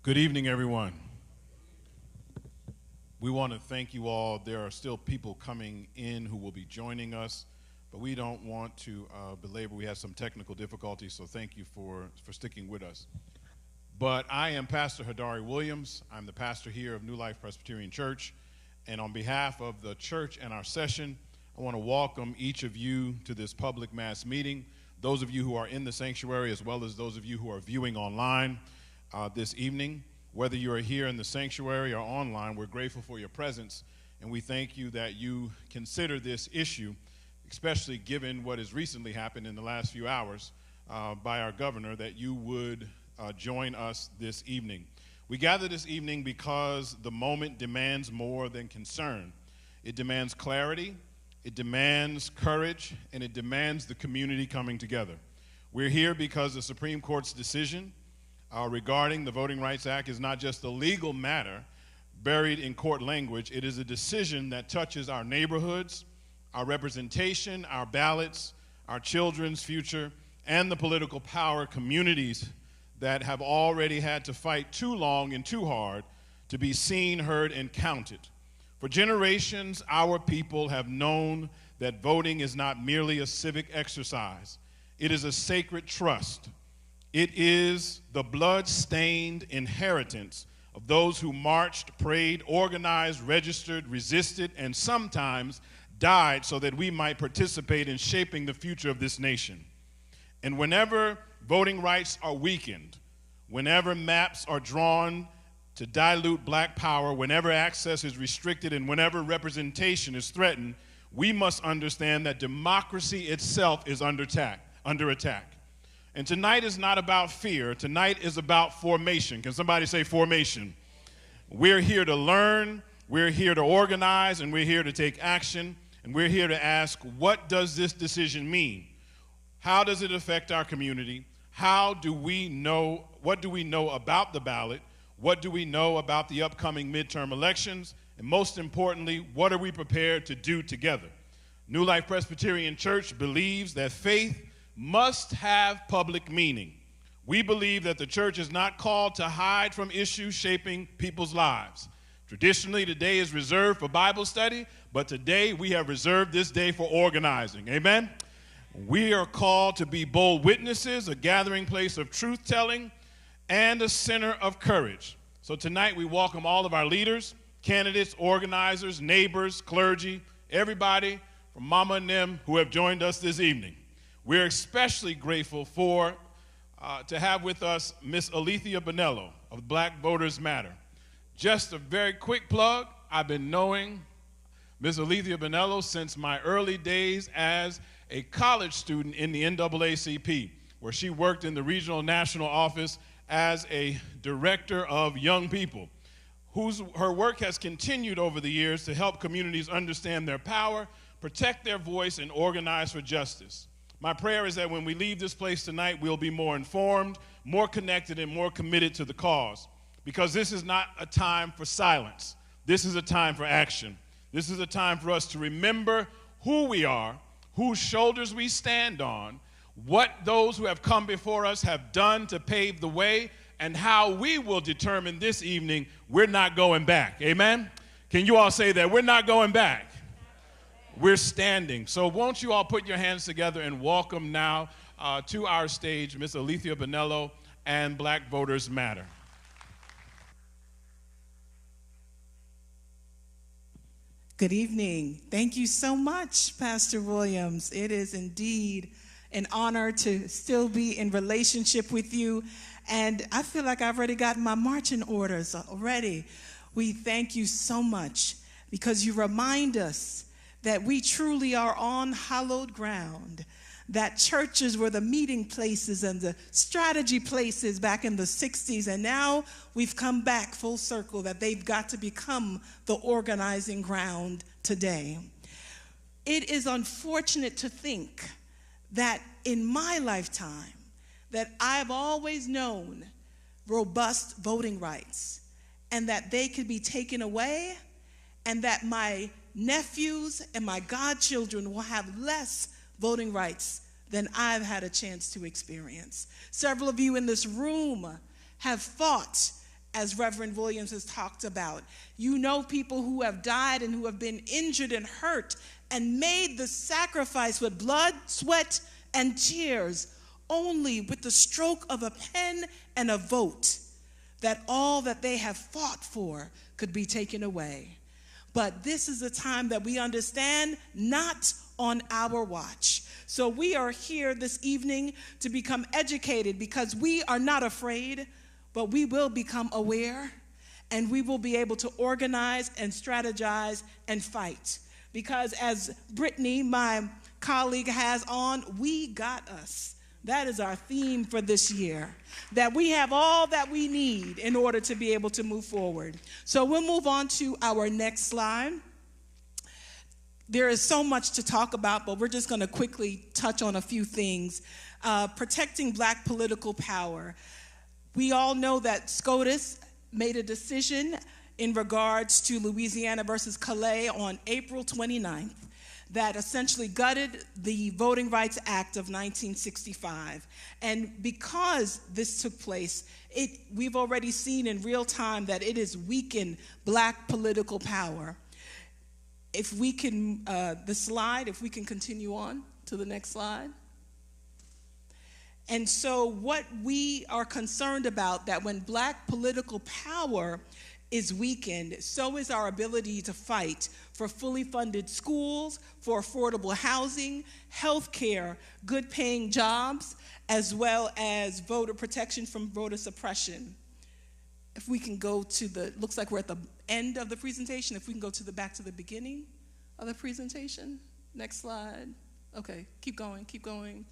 Good evening, everyone. We want to thank you all. There are still people coming in who will be joining us, but we don't want to belabor. We have some technical difficulties, so thank you for sticking with us. But I am Pastor Hadari Williams. I'm the pastor here of New Life Presbyterian Church, and on behalf of the church and our session, I want to welcome each of you to this public mass meeting, those of you who are in the sanctuary as well as those of you who are viewing online this evening. Whether you are here in the sanctuary or online, we're grateful for your presence, and we thank you that you consider this issue, especially given what has recently happened in the last few hours by our governor, that you would join us this evening. We gather this evening because the moment demands more than concern. It demands clarity, it demands courage, and it demands the community coming together. We're here because the Supreme Court's decision regarding the Voting Rights Act is not just a legal matter buried in court language. It is a decision that touches our neighborhoods, our representation, our ballots, our children's future, and the political power communities that have already had to fight too long and too hard to be seen, heard, and counted. For generations, our people have known that voting is not merely a civic exercise. It is a sacred trust. It is the blood-stained inheritance of those who marched, prayed, organized, registered, resisted, and sometimes died so that we might participate in shaping the future of this nation. And whenever voting rights are weakened, whenever maps are drawn to dilute black power, whenever access is restricted, and whenever representation is threatened, we must understand that democracy itself is under attack. And tonight is not about fear. Tonight is about formation. Can somebody say formation? We're here to learn, we're here to organize, and we're here to take action, and we're here to ask, what does this decision mean? How does it affect our community? What do we know about the ballot? What do we know about the upcoming midterm elections? And most importantly, what are we prepared to do together? New Life Presbyterian Church believes that faith must have public meaning. We believe that the church is not called to hide from issues shaping people's lives. Traditionally, today is reserved for Bible study, but today we have reserved this day for organizing. Amen? We are called to be bold witnesses, a gathering place of truth-telling, and a center of courage. So tonight we welcome all of our leaders, candidates, organizers, neighbors, clergy, everybody from Mama and them who have joined us this evening. We're especially grateful to have with us Miss Alethea Bonello of Black Voters Matter. Just a very quick plug, I've been knowing Miss Alethea Bonello since my early days as a college student in the NAACP, where she worked in the regional national office as a director of young people. Her work has continued over the years to help communities understand their power, protect their voice, and organize for justice. My prayer is that when we leave this place tonight, we'll be more informed, more connected, and more committed to the cause. Because this is not a time for silence. This is a time for action. This is a time for us to remember who we are, whose shoulders we stand on, what those who have come before us have done to pave the way, and how we will determine this evening we're not going back. Amen? Can you all say that? We're not going back. We're standing. So won't you all put your hands together and welcome now to our stage Ms. Alethea Bonello and Black Voters Matter. Good evening. Thank you so much, Pastor Williams. It is indeed an honor to still be in relationship with you, and I feel like I've already gotten my marching orders already. We thank you so much because you remind us that we truly are on hallowed ground, that churches were the meeting places and the strategy places back in the 60s, and now we've come back full circle, that they've got to become the organizing ground today. It is unfortunate to think that in my lifetime, that I've always known robust voting rights, and that they could be taken away, and that my nephews and my godchildren will have less voting rights than I've had a chance to experience. Several of you in this room have fought as Reverend Williams has talked about. You know people who have died and who have been injured and hurt and made the sacrifice with blood, sweat, and tears, only with the stroke of a pen and a vote, that all that they have fought for could be taken away. But this is a time that we understand, not on our watch. So we are here this evening to become educated, because we are not afraid, but we will become aware, and we will be able to organize and strategize and fight. Because as Brittany, my colleague, has on, we got us. That is our theme for this year, that we have all that we need in order to be able to move forward. So we'll move on to our next slide. There is so much to talk about, but we're just going to quickly touch on a few things. Protecting Black political power. We all know that SCOTUS made a decision in regards to Louisiana versus Calais on April 29th. That essentially gutted the Voting Rights Act of 1965. And because this took place, we've already seen in real time that it has weakened Black political power. If we can, if we can continue on to the next slide. And so what we are concerned about, that when Black political power is weakened, so is our ability to fight for fully funded schools, for affordable housing, health care, good paying jobs, as well as voter protection from voter suppression. If we can go to looks like we're at the end of the presentation. If we can go to back to the beginning of the presentation. Next slide. Okay, keep going, keep going.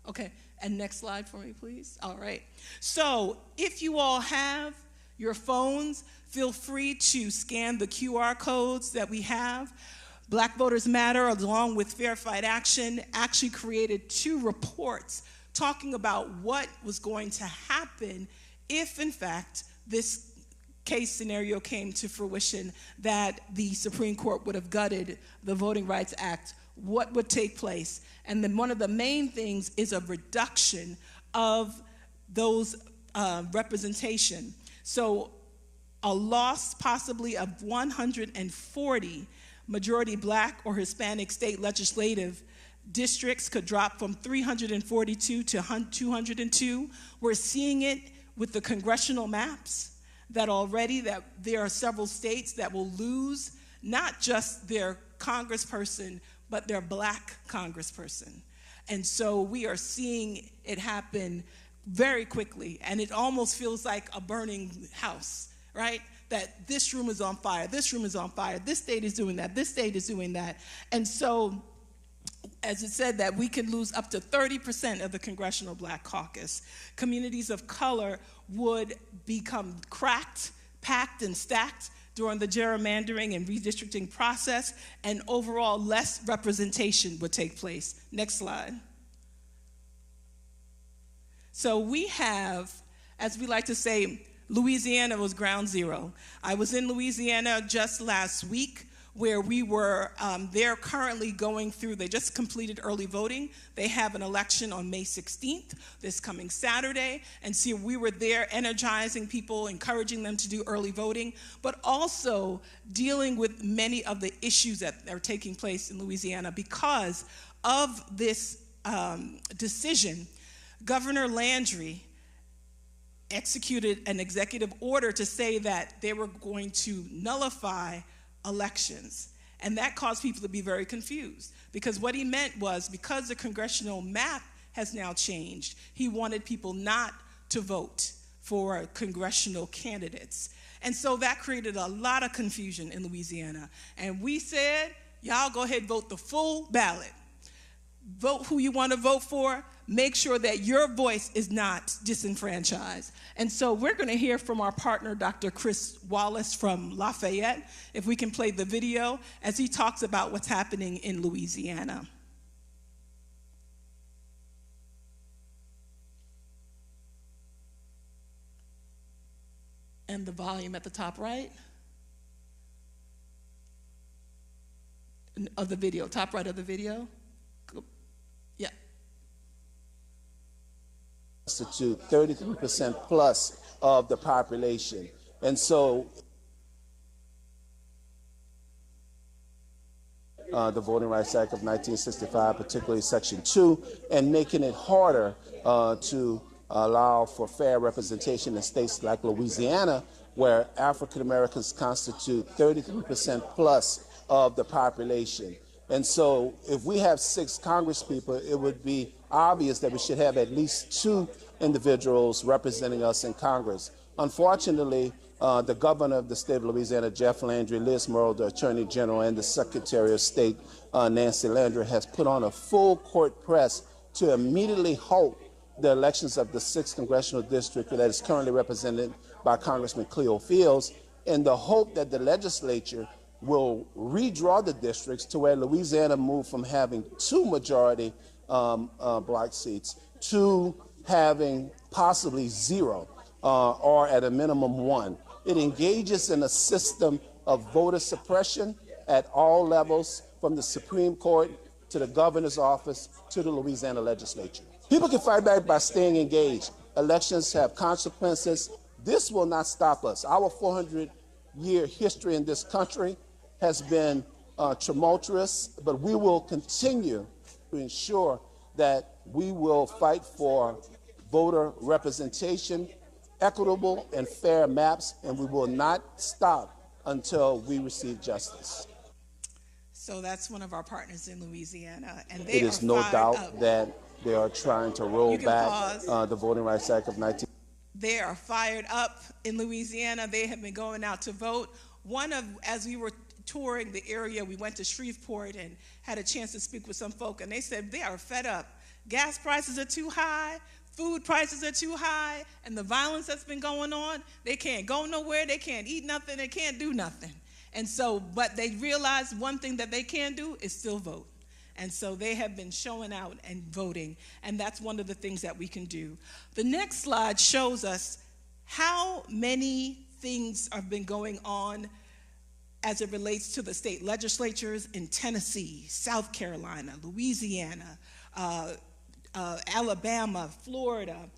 Okay, and next slide for me, please. All right. So if you all have your phones, feel free to scan the QR codes that we have. Black Voters Matter, along with Fair Fight Action, actually created 2 reports talking about what was going to happen if, in fact, this case scenario came to fruition, that the Supreme Court would have gutted the Voting Rights Act. What would take place? And then one of the main things is a reduction of those representation. So a loss possibly of 140 majority Black or Hispanic state legislative districts could drop from 342 to 202. We're seeing it with the congressional maps, that already that there are several states that will lose not just their congressperson, but their Black congressperson. And so we are seeing it happen very quickly, and it almost feels like a burning house, right? That this room is on fire, this room is on fire, this state is doing that, this state is doing that. And so, as it said, that we can lose up to 30% of the Congressional Black Caucus. Communities of color would become cracked, packed, and stacked during the gerrymandering and redistricting process, and overall less representation would take place. Next slide. So we have, as we like to say, Louisiana was ground zero. I was in Louisiana just last week, where we were, they're currently going through, they just completed early voting. They have an election on May 16th, this coming Saturday. And so we were there energizing people, encouraging them to do early voting, but also dealing with many of the issues that are taking place in Louisiana. Because of this decision, Governor Landry executed an executive order to say that they were going to nullify elections. And that caused people to be very confused, because what he meant was, because the congressional map has now changed, he wanted people not to vote for congressional candidates. And so that created a lot of confusion in Louisiana. And we said, y'all go ahead and vote the full ballot. Vote who you want to vote for. Make sure that your voice is not disenfranchised. And so we're going to hear from our partner, Dr. Chris Wallace from Lafayette, if we can play the video, as he talks about what's happening in Louisiana. And the volume at the top right of the video, top right of the video. Yeah. Constitute 33% plus of the population. And so the Voting Rights Act of 1965, particularly Section 2, and making it harder to allow for fair representation in states like Louisiana, where African Americans constitute 33% plus of the population. And so if we have 6 congresspeople, it would be obvious that we should have at least 2 individuals representing us in Congress. Unfortunately, the governor of the state of Louisiana, Jeff Landry, Liz Murrow, the Attorney General, and the Secretary of State, Nancy Landry, has put on a full court press to immediately halt the elections of the 6th congressional district that is currently represented by Congressman Cleo Fields, in the hope that the legislature will redraw the districts to where Louisiana moved from having 2 majority black seats to having possibly 0 or at a minimum 1. It engages in a system of voter suppression at all levels, from the Supreme Court to the governor's office to the Louisiana legislature. People can fight back by staying engaged. Elections have consequences. This will not stop us. Our 400-year history in this country has been tumultuous, but we will continue to ensure that we will fight for voter representation, equitable and fair maps, and we will not stop until we receive justice. So that's one of our partners in Louisiana, and it is no doubt that they are trying to roll back the Voting Rights Act of 19. They are fired up in Louisiana. They have been going out to vote. As we were touring the area, we went to Shreveport and had a chance to speak with some folk, and they said they are fed up. Gas prices are too high, food prices are too high, and the violence that's been going on, they can't go nowhere, they can't eat nothing, they can't do nothing. And so, but they realize one thing that they can do is still vote. And so they have been showing out and voting, and that's one of the things that we can do. The next slide shows us how many things have been going on as it relates to the state legislatures in Tennessee, South Carolina, Louisiana, Alabama, Florida,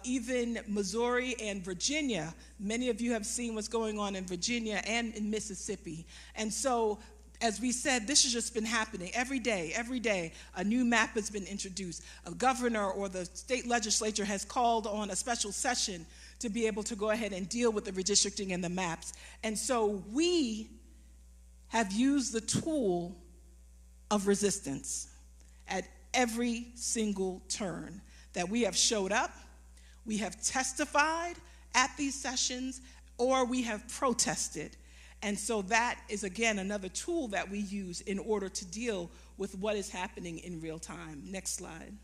even Missouri and Virginia. Many of you have seen what's going on in Virginia and in Mississippi. And so, as we said, this has just been happening every day, a new map has been introduced. A governor or the state legislature has called on a special session to be able to go ahead and deal with the redistricting and the maps. And so we have used the tool of resistance at every single turn, that we have showed up, we have testified at these sessions, or we have protested. And so that is, again, another tool that we use in order to deal with what is happening in real time. Next slide.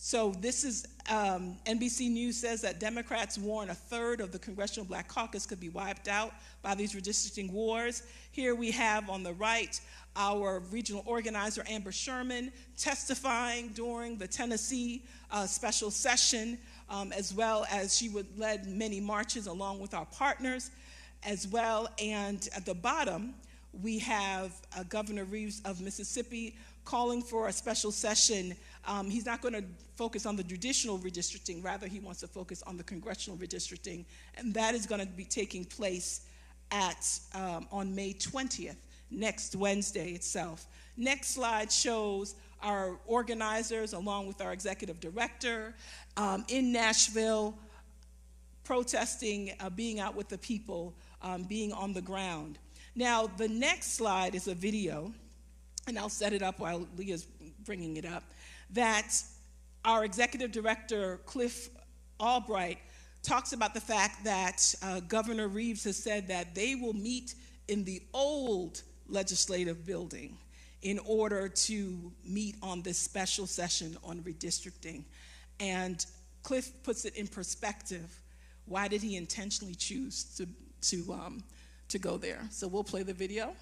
So this is, NBC News says that Democrats warn a third of the Congressional Black Caucus could be wiped out by these redistricting wars. Here we have on the right our regional organizer, Amber Sherman, testifying during the Tennessee special session, as well as she led many marches along with our partners as well. And at the bottom, we have Governor Reeves of Mississippi calling for a special session. He's not going to focus on the judicial redistricting, rather he wants to focus on the congressional redistricting, and that is going to be taking place on May 20th, next Wednesday itself. Next slide shows our organizers along with our executive director in Nashville protesting, being out with the people, being on the ground. Now, the next slide is a video, and I'll set it up while Leah's bringing it up, that our executive director, Cliff Albright, talks about the fact that Governor Reeves has said that they will meet in the old legislative building in order to meet on this special session on redistricting. And Cliff puts it in perspective. Why did he intentionally choose to go there? So we'll play the video.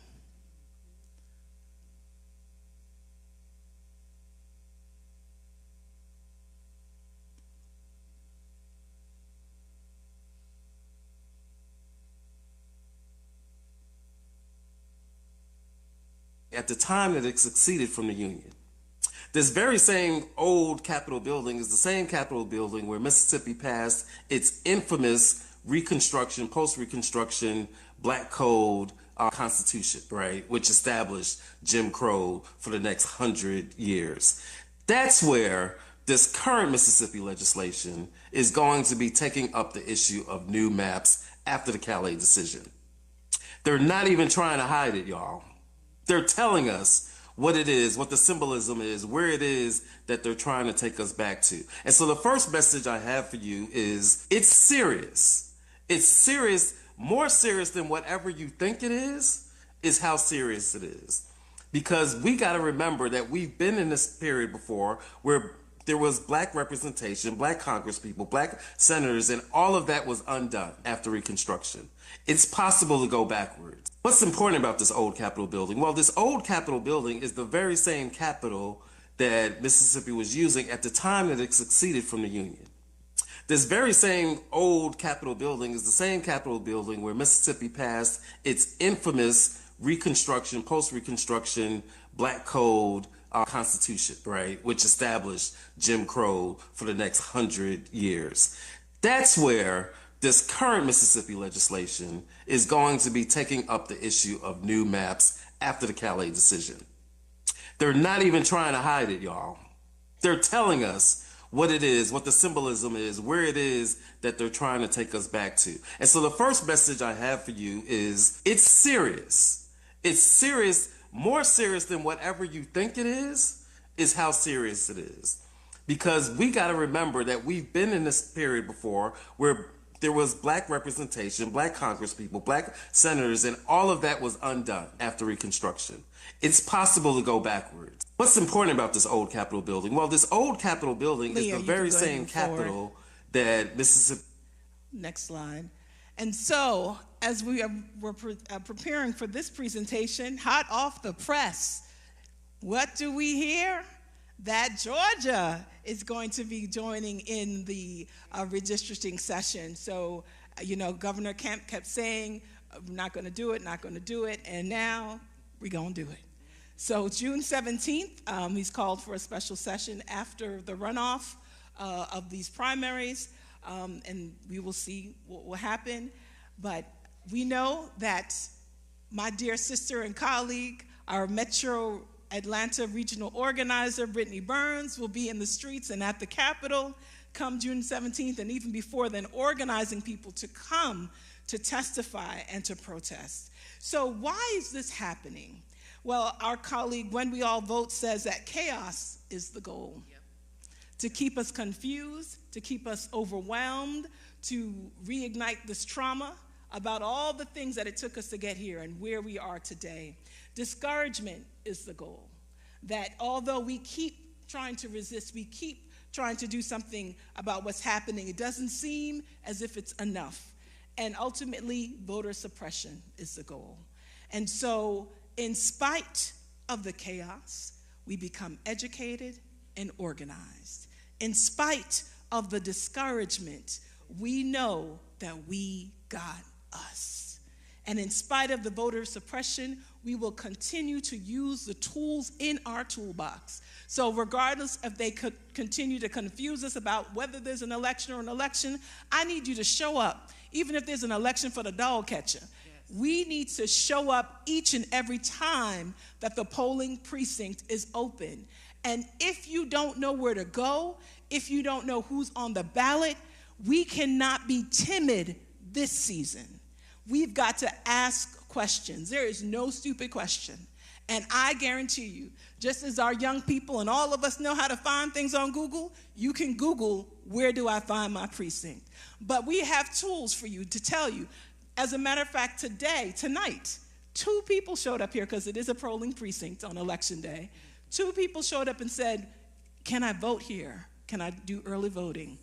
At the time that it succeeded from the Union, This very same old Capitol building is the same Capitol building where Mississippi passed its infamous Reconstruction, post-Reconstruction, Black Code Constitution, right, which established Jim Crow for the next 100 years. That's where this current Mississippi legislation is going to be taking up the issue of new maps after the Calais decision. They're not even trying to hide it, y'all. They're telling us what it is, what the symbolism is, where it is that they're trying to take us back to. And so the first message I have for you is it's serious. It's serious, more serious than whatever you think it is how serious it is. Because we got to remember that we've been in this period before where there was black representation, black congresspeople, black senators, and all of that was undone after Reconstruction. It's possible to go backwards. What's important about this old Capitol building? Well, this old Capitol building is the very same Capitol that Mississippi was using at the time that it seceded from the Union. This very same old Capitol building is the same Capitol building where Mississippi passed its infamous Reconstruction, post-Reconstruction, Black Code Constitution, right, which established Jim Crow for the next 100 years. That's where this current Mississippi legislation is going to be taking up the issue of new maps after the Calais decision. They're not even trying to hide it, y'all. They're telling us what it is, what the symbolism is, where it is that they're trying to take us back to. And so the first message I have for you is it's serious. It's serious, more serious than whatever you think it is how serious it is. Because we got to remember that we've been in this period before where there was black representation, black congresspeople, black senators, and all of that was undone after Reconstruction. It's possible to go backwards. What's important about this old Capitol building? Well, this old Capitol building is the very same Capitol that Mississippi... Next slide. And so, as we're preparing for this presentation, hot off the press, what do we hear? That Georgia is going to be joining in the redistricting session. So, Governor Kemp kept saying, we're not going to do it, and now we're going to do it. So June 17th, he's called for a special session after the runoff of these primaries, and we will see what will happen. But we know that my dear sister and colleague, our Metro Atlanta regional organizer, Brittany Burns, will be in the streets and at the Capitol come June 17th, and even before then, organizing people to come to testify and to protest. So why is this happening? Well, our colleague, When We All Vote, says that chaos is the goal. Yep. To keep us confused, to keep us overwhelmed, to reignite this trauma about all the things that it took us to get here and where we are today. Discouragement is the goal. That although we keep trying to resist, we keep trying to do something about what's happening, it doesn't seem as if it's enough. And ultimately, voter suppression is the goal. And so, in spite of the chaos, we become educated and organized. In spite of the discouragement, we know that we got us. And in spite of the voter suppression, we will continue to use the tools in our toolbox. So regardless if they could continue to confuse us about whether there's an election or an election, I need you to show up, even if there's an election for the dog catcher. We need to show up each and every time that the polling precinct is open. And if you don't know where to go, if you don't know who's on the ballot, we cannot be timid this season. We've got to ask questions. There is no stupid question. And I guarantee you, just as our young people and all of us know how to find things on Google, you can Google, where do I find my precinct? But we have tools for you to tell you. As a matter of fact, tonight, 2 people showed up here because it is a polling precinct on election day. 2 people showed up and said, can I vote here? Can I do early voting?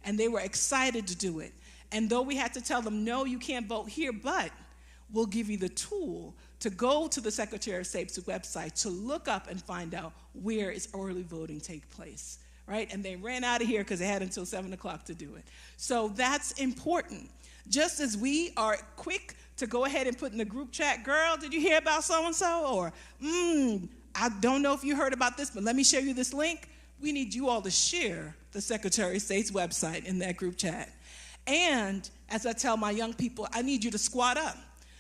And they were excited to do it. And though we had to tell them, no, you can't vote here, but we'll give you the tool to go to the Secretary of State's website to look up and find out where is early voting take place, right? And they ran out of here because they had until 7 o'clock to do it. So that's important. Just as we are quick to go ahead and put in the group chat, girl, did you hear about so-and-so? Or, I don't know if you heard about this, but let me show you this link. We need you all to share the Secretary of State's website in that group chat. And as I tell my young people, I need you to squad up.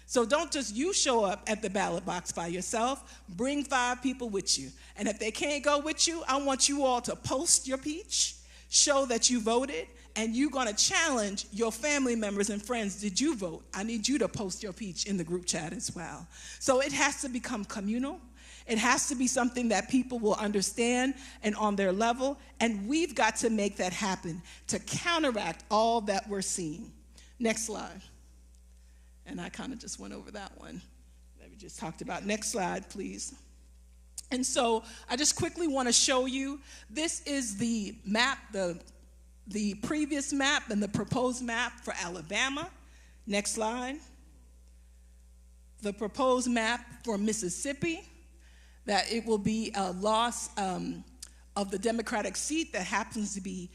So don't just you show up at the ballot box by yourself. Bring 5 people with you. And if they can't go with you, I want you all to post your peach, show that you voted, and you're going to challenge your family members and friends. Did you vote? I need you to post your peach in the group chat as well. So it has to become communal. It has to be something that people will understand and on their level. And we've got to make that happen to counteract all that we're seeing. Next slide. And I kind of just went over that one that we just talked about. Next slide, please. And so I just quickly want to show you, this is the map, the previous map and the proposed map for Alabama. Next slide. The proposed map for Mississippi, that it will be a loss of the Democratic seat that happens to be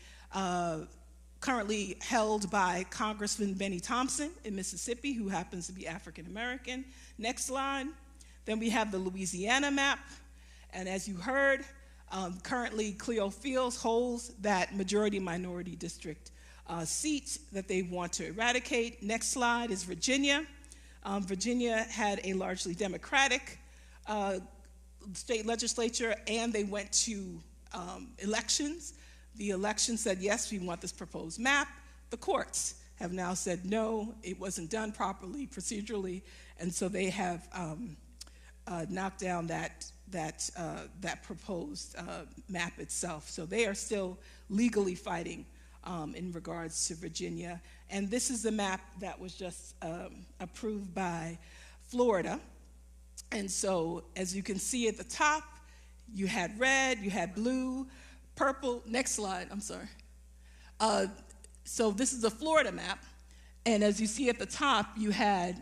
currently held by Congressman Benny Thompson in Mississippi, who happens to be African American. Next slide. Then we have the Louisiana map. And as you heard, currently Cleo Fields holds that majority minority district seat that they want to eradicate. Next slide is Virginia. Virginia had a largely Democratic state legislature, and they went to elections. The election said, yes, we want this proposed map. The courts have now said, no, it wasn't done properly, procedurally, and so they have knocked down that proposed map itself. So they are still legally fighting in regards to Virginia. And this is the map that was just approved by Florida. And so as you can see at the top, you had red, you had blue, purple. Next slide, I'm sorry. So this is the Florida map. And as you see at the top, you had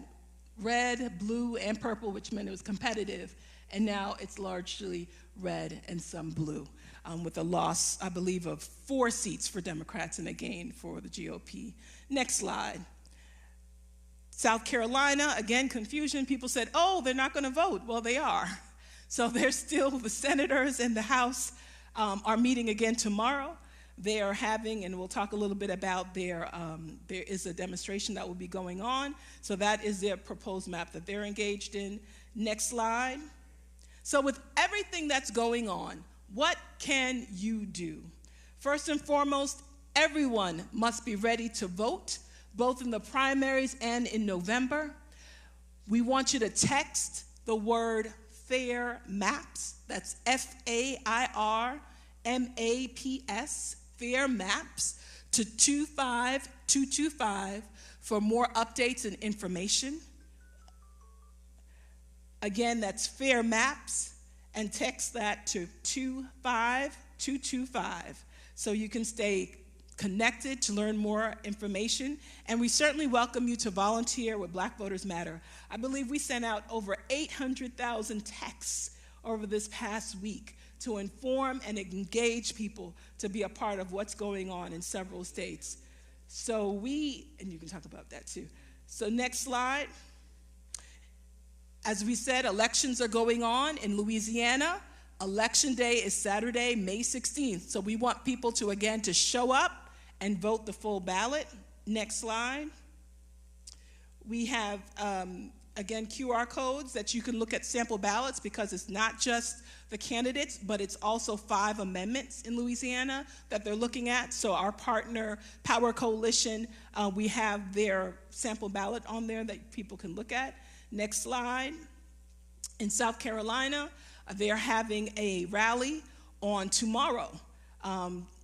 red, blue, and purple, which meant it was competitive. And now it's largely red and some blue, with a loss, I believe, of 4 seats for Democrats and a gain for the GOP. Next slide. South Carolina, again, confusion. People said, oh, they're not going to vote. Well, they are. So there's still the senators in the House are meeting again tomorrow. They are having, and we'll talk a little bit about there is a demonstration that will be going on. So that is their proposed map that they're engaged in. Next slide. So with everything that's going on, what can you do? First and foremost, everyone must be ready to vote, both in the primaries and in November. We want you to text the word FAIR MAPS. That's FAIRMAPS, FAIR MAPS, to 25225 for more updates and information. Again, that's FAIR MAPS, and text that to 25225 so you can stay connected to learn more information. And we certainly welcome you to volunteer with Black Voters Matter. I believe we sent out over 800,000 texts over this past week to inform and engage people to be a part of what's going on in several states. So and you can talk about that too. So next slide. As we said, elections are going on in Louisiana. Election day is Saturday, May 16th. So we want people to, again, to show up and vote the full ballot. Next slide. We have, again, QR codes that you can look at sample ballots, because it's not just the candidates, but it's also 5 amendments in Louisiana that they're looking at. So our partner, Power Coalition, we have their sample ballot on there that people can look at. Next slide. In South Carolina, they're having a rally on tomorrow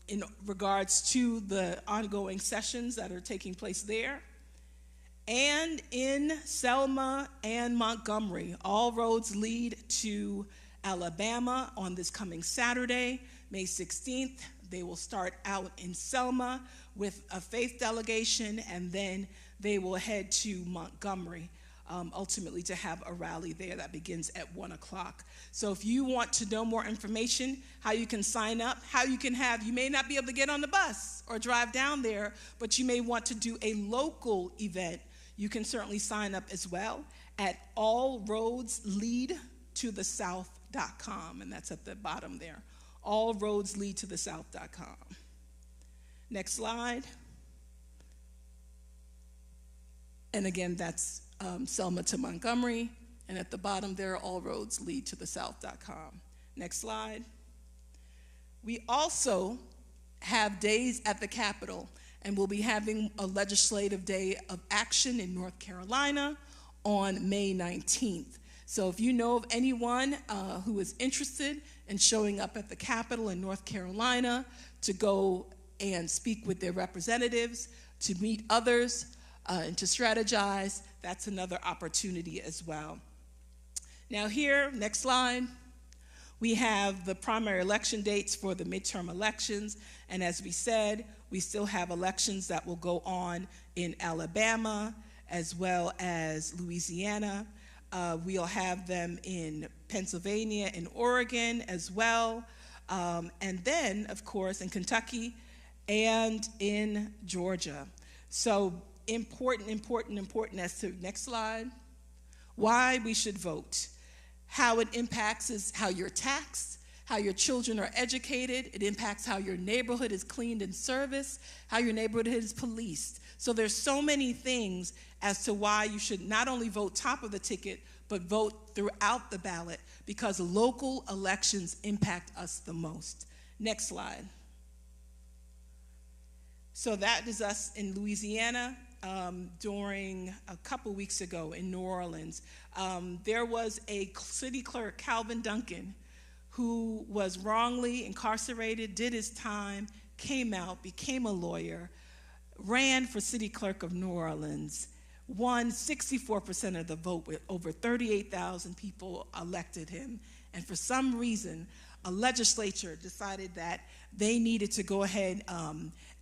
in regards to the ongoing sessions that are taking place there. And in Selma and Montgomery, all roads lead to Alabama on this coming Saturday, May 16th. They will start out in Selma with a faith delegation, and then they will head to Montgomery, ultimately to have a rally there that begins at 1 o'clock. So if you want to know more information, how you can sign up, how you can you may not be able to get on the bus or drive down there, but you may want to do a local event, you can certainly sign up as well at allroadsleadtothe allroadsleadtothe-south.com, and that's at the bottom there. Allroadsleadtothe-south.com. Next slide. And again, that's Selma to Montgomery, and at the bottom there, allroadsleadtothe-south.com. Next slide. We also have days at the Capitol, and we'll be having a legislative day of action in North Carolina on May 19th. So if you know of anyone who is interested in showing up at the Capitol in North Carolina to go and speak with their representatives, to meet others, and to strategize, that's another opportunity as well. Now here, next slide, we have the primary election dates for the midterm elections, and as we said, we still have elections that will go on in Alabama as well as Louisiana. We'll have them in Pennsylvania and Oregon as well, and then, of course, in Kentucky and in Georgia. So important as to, next slide, why we should vote. How it impacts is how you're taxed, how your children are educated. It impacts how your neighborhood is cleaned and serviced, how your neighborhood is policed. So there's so many things as to why you should not only vote top of the ticket, but vote throughout the ballot, because local elections impact us the most. Next slide. So that is us in Louisiana. During a couple weeks ago in New Orleans, there was a city clerk, Calvin Duncan, who was wrongly incarcerated, did his time, came out, became a lawyer, ran for city clerk of New Orleans, won 64% of the vote with over 38,000 people elected him. And for some reason, a legislature decided that they needed to go ahead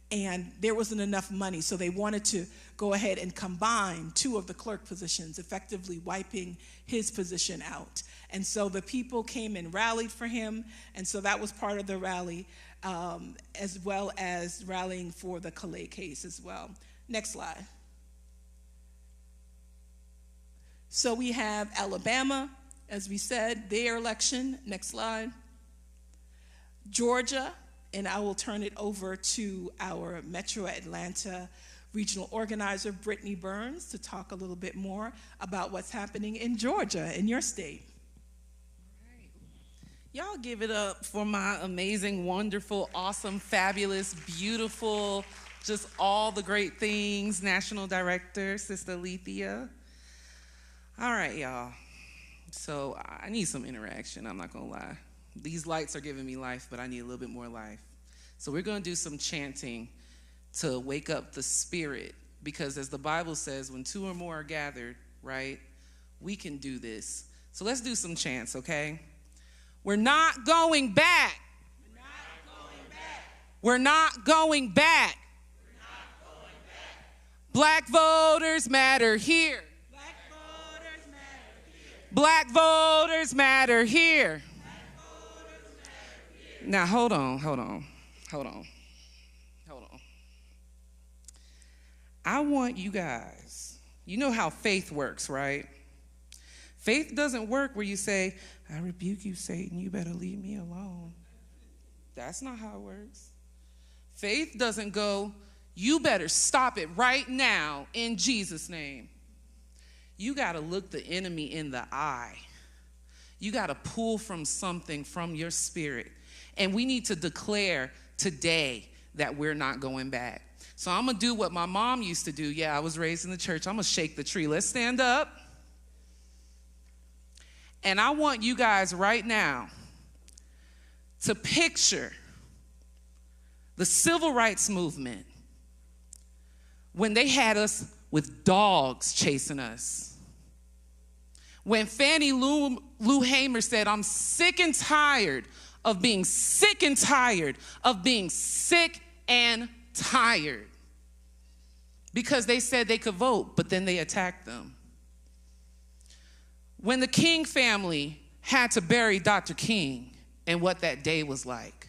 and there wasn't enough money, so they wanted to go ahead and combine two of the clerk positions, effectively wiping his position out. And so the people came and rallied for him, and so that was part of the rally, as well as rallying for the Calais case as well. Next slide. So we have Alabama, as we said, their election. Next slide. Georgia. And I will turn it over to our Metro Atlanta regional organizer, Brittany Burns, to talk a little bit more about what's happening in Georgia, in your state. Right. Y'all give it up for my amazing, wonderful, awesome, fabulous, beautiful, just all the great things, National Director, Sister Alethea. All right, y'all. So I need some interaction, I'm not gonna lie. These lights are giving me life, but I need a little bit more life. So we're going to do some chanting to wake up the spirit, because as the Bible says, when two or more are gathered, right, we can do this. So let's do some chants, okay? We're not going back. We're not going back. We're not going back. We're not going back. Black voters matter here. Black voters matter here. Black voters matter here. Now, hold on. I want you guys, you know how faith works, right? Faith doesn't work where you say, I rebuke you, Satan, you better leave me alone. That's not how it works. Faith doesn't go, you better stop it right now in Jesus' name. You got to look the enemy in the eye. You got to pull from something from your spirit. And we need to declare today that we're not going back. So I'm going to do what my mom used to do. Yeah, I was raised in the church. I'm going to shake the tree. Let's stand up. And I want you guys right now to picture the civil rights movement when they had us with dogs chasing us. When Fannie Lou Hamer said, I'm sick and tired of being sick and tired of being sick and tired. Because they said they could vote, but then they attacked them. When the King family had to bury Dr. King and what that day was like.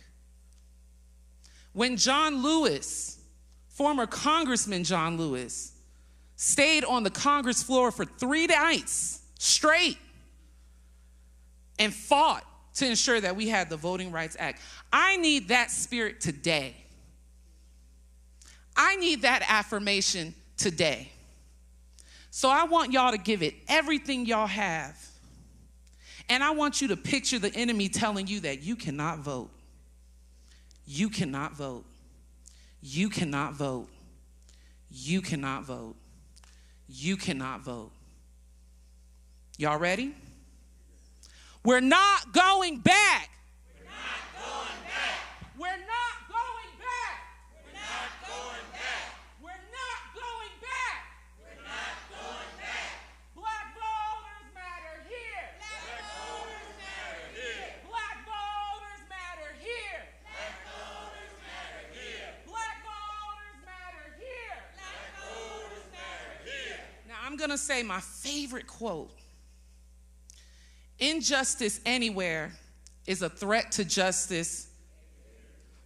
When John Lewis, former Congressman John Lewis, stayed on the Congress floor for 3 nights straight and fought to ensure that we had the Voting Rights Act. I need that spirit today. I need that affirmation today. So I want y'all to give it everything y'all have. And I want you to picture the enemy telling you that you cannot vote. You cannot vote. You cannot vote. You cannot vote. You cannot vote. Y'all ready? We're not going back. We're not going back. We're not going back. We're not going back. We're not going back. We're not going back. Black voters matter here. Black voters matter here. Black voters matter here. Black voters matter here. Black voters matter here. Black voters matter here. Now I'm going to say my favorite quote. Injustice anywhere is a threat to justice.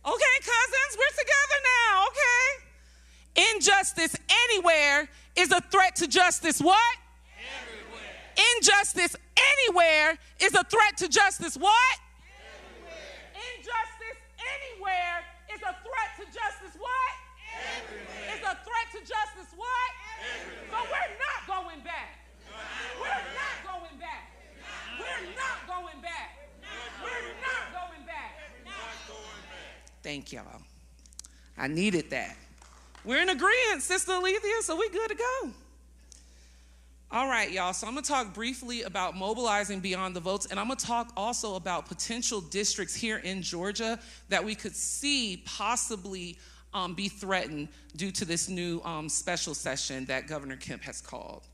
Okay, cousins, we're together now, okay? Injustice anywhere is a threat to justice what? Everywhere. Injustice anywhere is a threat to justice what? Everywhere. Injustice anywhere is a threat to justice what? Everywhere. Is a threat to justice what? Everywhere. So we're not going back. We're not going back. We're not going back. We're not going back. Thank y'all. I needed that. We're in agreement, Sister Alethea, so we good to go. All right, y'all, so I'm going to talk briefly about mobilizing beyond the votes, and I'm going to talk also about potential districts here in Georgia that we could see possibly be threatened due to this new special session that Governor Kemp has called.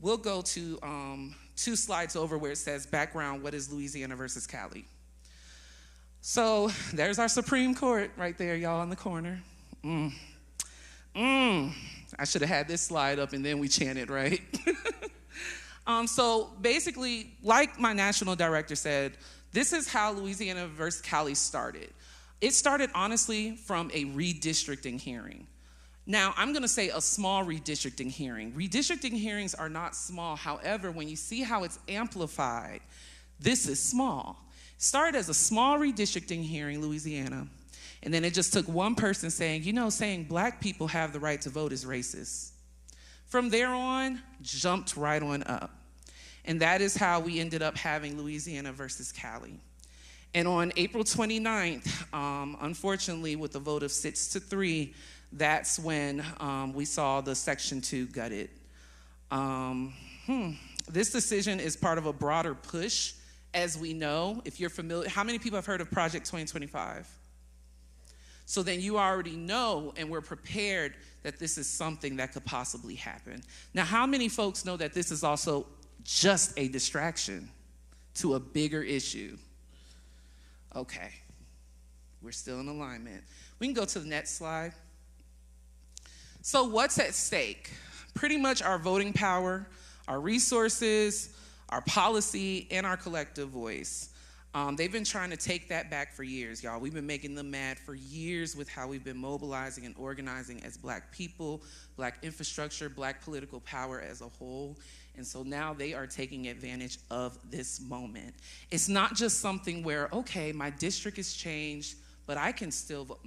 We'll go to 2 slides over where it says background, what is Louisiana versus Cali? So there's our Supreme Court right there, y'all, in the corner. I should have had this slide up and then we chanted, right? So basically, like my national director said, this is how Louisiana versus Cali started. It started, honestly, from a redistricting hearing. Now, I'm going to say a small redistricting hearing. Redistricting hearings are not small. However, when you see how it's amplified, this is small. It started as a small redistricting hearing, Louisiana, and then it just took one person saying, you know, saying black people have the right to vote is racist. From there on, jumped right on up. And that is how we ended up having Louisiana versus Cali. And on April 29th, unfortunately, with a vote of 6-3, that's when we saw the Section 2 gutted. This decision is part of a broader push, as we know. If you're familiar, how many people have heard of Project 2025? So then you already know and we're prepared that this is something that could possibly happen. Now, how many folks know that this is also just a distraction to a bigger issue? Okay, we're still in alignment. We can go to the next slide. So what's at stake? Pretty much our voting power, our resources, our policy, and our collective voice. They've been trying to take that back for years, y'all. We've been making them mad for years with how we've been mobilizing and organizing as black people, black infrastructure, black political power as a whole. And so now they are taking advantage of this moment. It's not just something where, okay, my district has changed, but I can still vote.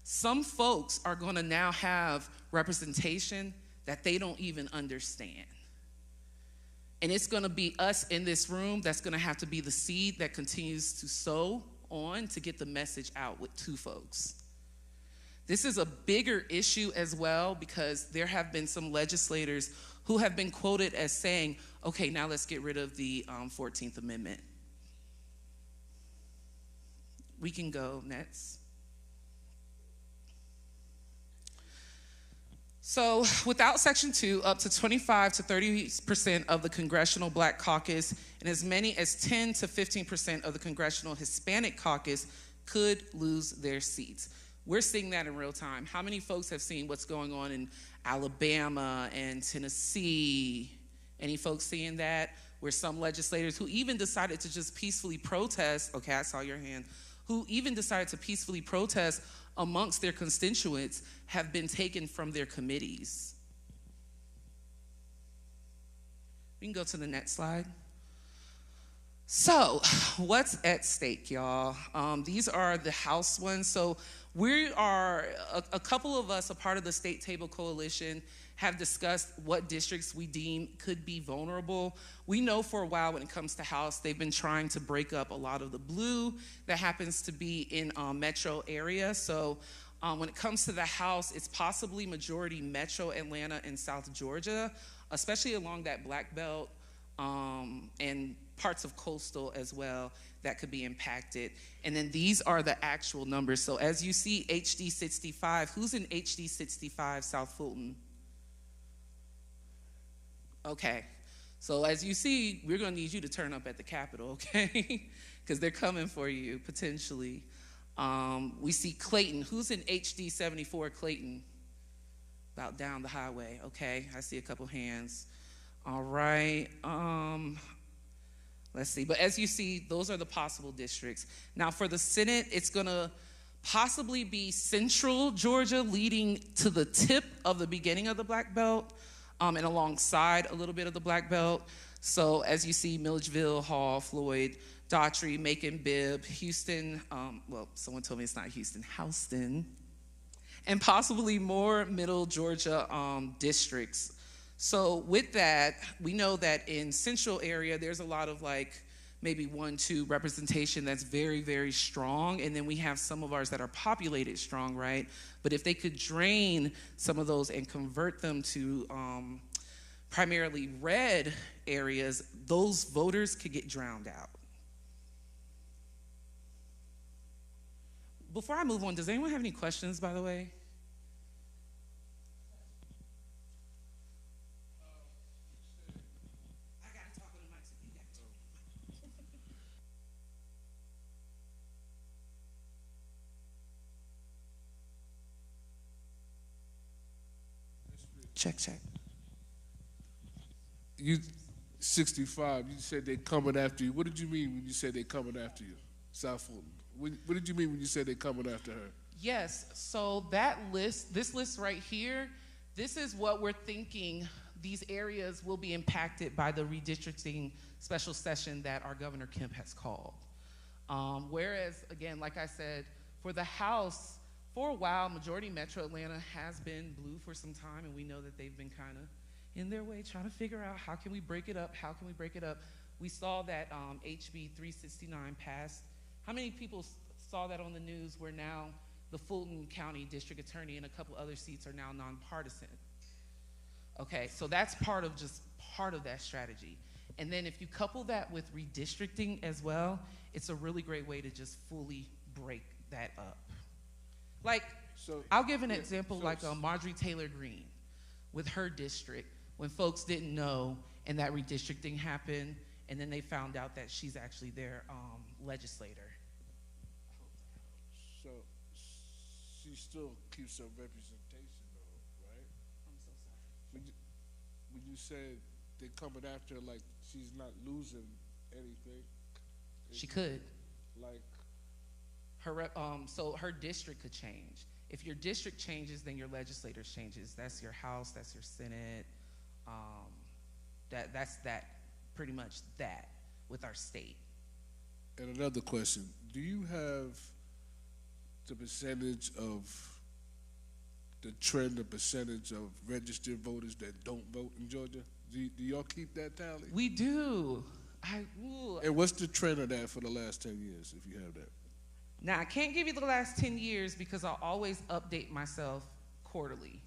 Some folks are going to now have representation that they don't even understand. And it's going to be us in this room that's going to have to be the seed that continues to sow on to get the message out to folks. This is a bigger issue as well because there have been some legislators who have been quoted as saying, okay, now let's get rid of the 14th Amendment. We can go next. So without Section 2, up to 25 to 30% of the Congressional Black Caucus and as many as 10 to 15% of the Congressional Hispanic Caucus could lose their seats. We're seeing that in real time. How many folks have seen what's going on in Alabama and Tennessee? Any folks seeing that? Where some legislators who even decided to just peacefully protest, okay, I saw your hand, who even decided to peacefully protest amongst their constituents have been taken from their committees. We can go to the next slide. So, what's at stake, y'all? These are the House ones. So, we are, a couple of us, a part of the State Table Coalition, have discussed what districts we deem could be vulnerable. We know for a while when it comes to House, they've been trying to break up a lot of the blue that happens to be in metro area. So, when it comes to the House, it's possibly majority metro Atlanta and South Georgia, especially along that Black Belt and parts of coastal as well that could be impacted. And then these are the actual numbers. So as you see HD 65, who's in HD 65 South Fulton? Okay. So as you see, we're gonna need you to turn up at the Capitol, okay? Because they're coming for you, potentially. We see Clayton. Who's in HD 74 Clayton? About down the highway, okay? I see a couple hands. All right. Let's see. But as you see, those are the possible districts. Now for the Senate, it's going to possibly be central Georgia leading to the tip of the beginning of the Black Belt and alongside a little bit of the Black Belt. So as you see, Milledgeville, Hall, Floyd, Daughtry, Macon, Bibb, Houston, well, someone told me it's not Houston, Houston, and possibly more middle Georgia districts. So with that, we know that in central area, there's a lot of like maybe 1-2 representation that's very, very strong. And then we have some of ours that are populated strong, right? But if they could drain some of those and convert them to primarily red areas, those voters could get drowned out. Before I move on, does anyone have any questions, by the way? Check, check. You 65, you said they coming after you. What did you mean when you said they coming after you? South Fulton. What did you mean when you said they coming after her? Yes, so that list, this list right here, this is what we're thinking these areas will be impacted by the redistricting special session that our Governor Kemp has called. Whereas, again, like I said, for the House, for a while, majority Metro Atlanta has been blue for some time, and we know that they've been kind of in their way trying to figure out how can we break it up, how can we break it up. We saw that HB 369 passed. How many people saw that on the news where now the Fulton County District Attorney and a couple other seats are now nonpartisan? Okay, so that's part of that strategy. And then if you couple that with redistricting as well, it's a really great way to just fully break that up. Like, so, I'll give an example like Marjorie Taylor Greene with her district when folks didn't know and that redistricting happened and then they found out that she's actually their legislator. So she still keeps her representation though, right? I'm so sorry. When you said they're coming after her like she's not losing anything. She could. Like, so her district could change. If your district changes, then your legislators changes. That's your House, that's your Senate. That's pretty much that with our state. And another question, do you have the percentage of the trend, the percentage of registered voters that don't vote in Georgia? Do y'all keep that tally? We do. And what's the trend of that for the last 10 years, if you have that? Now, I can't give you the last 10 years because I'll always update myself quarterly.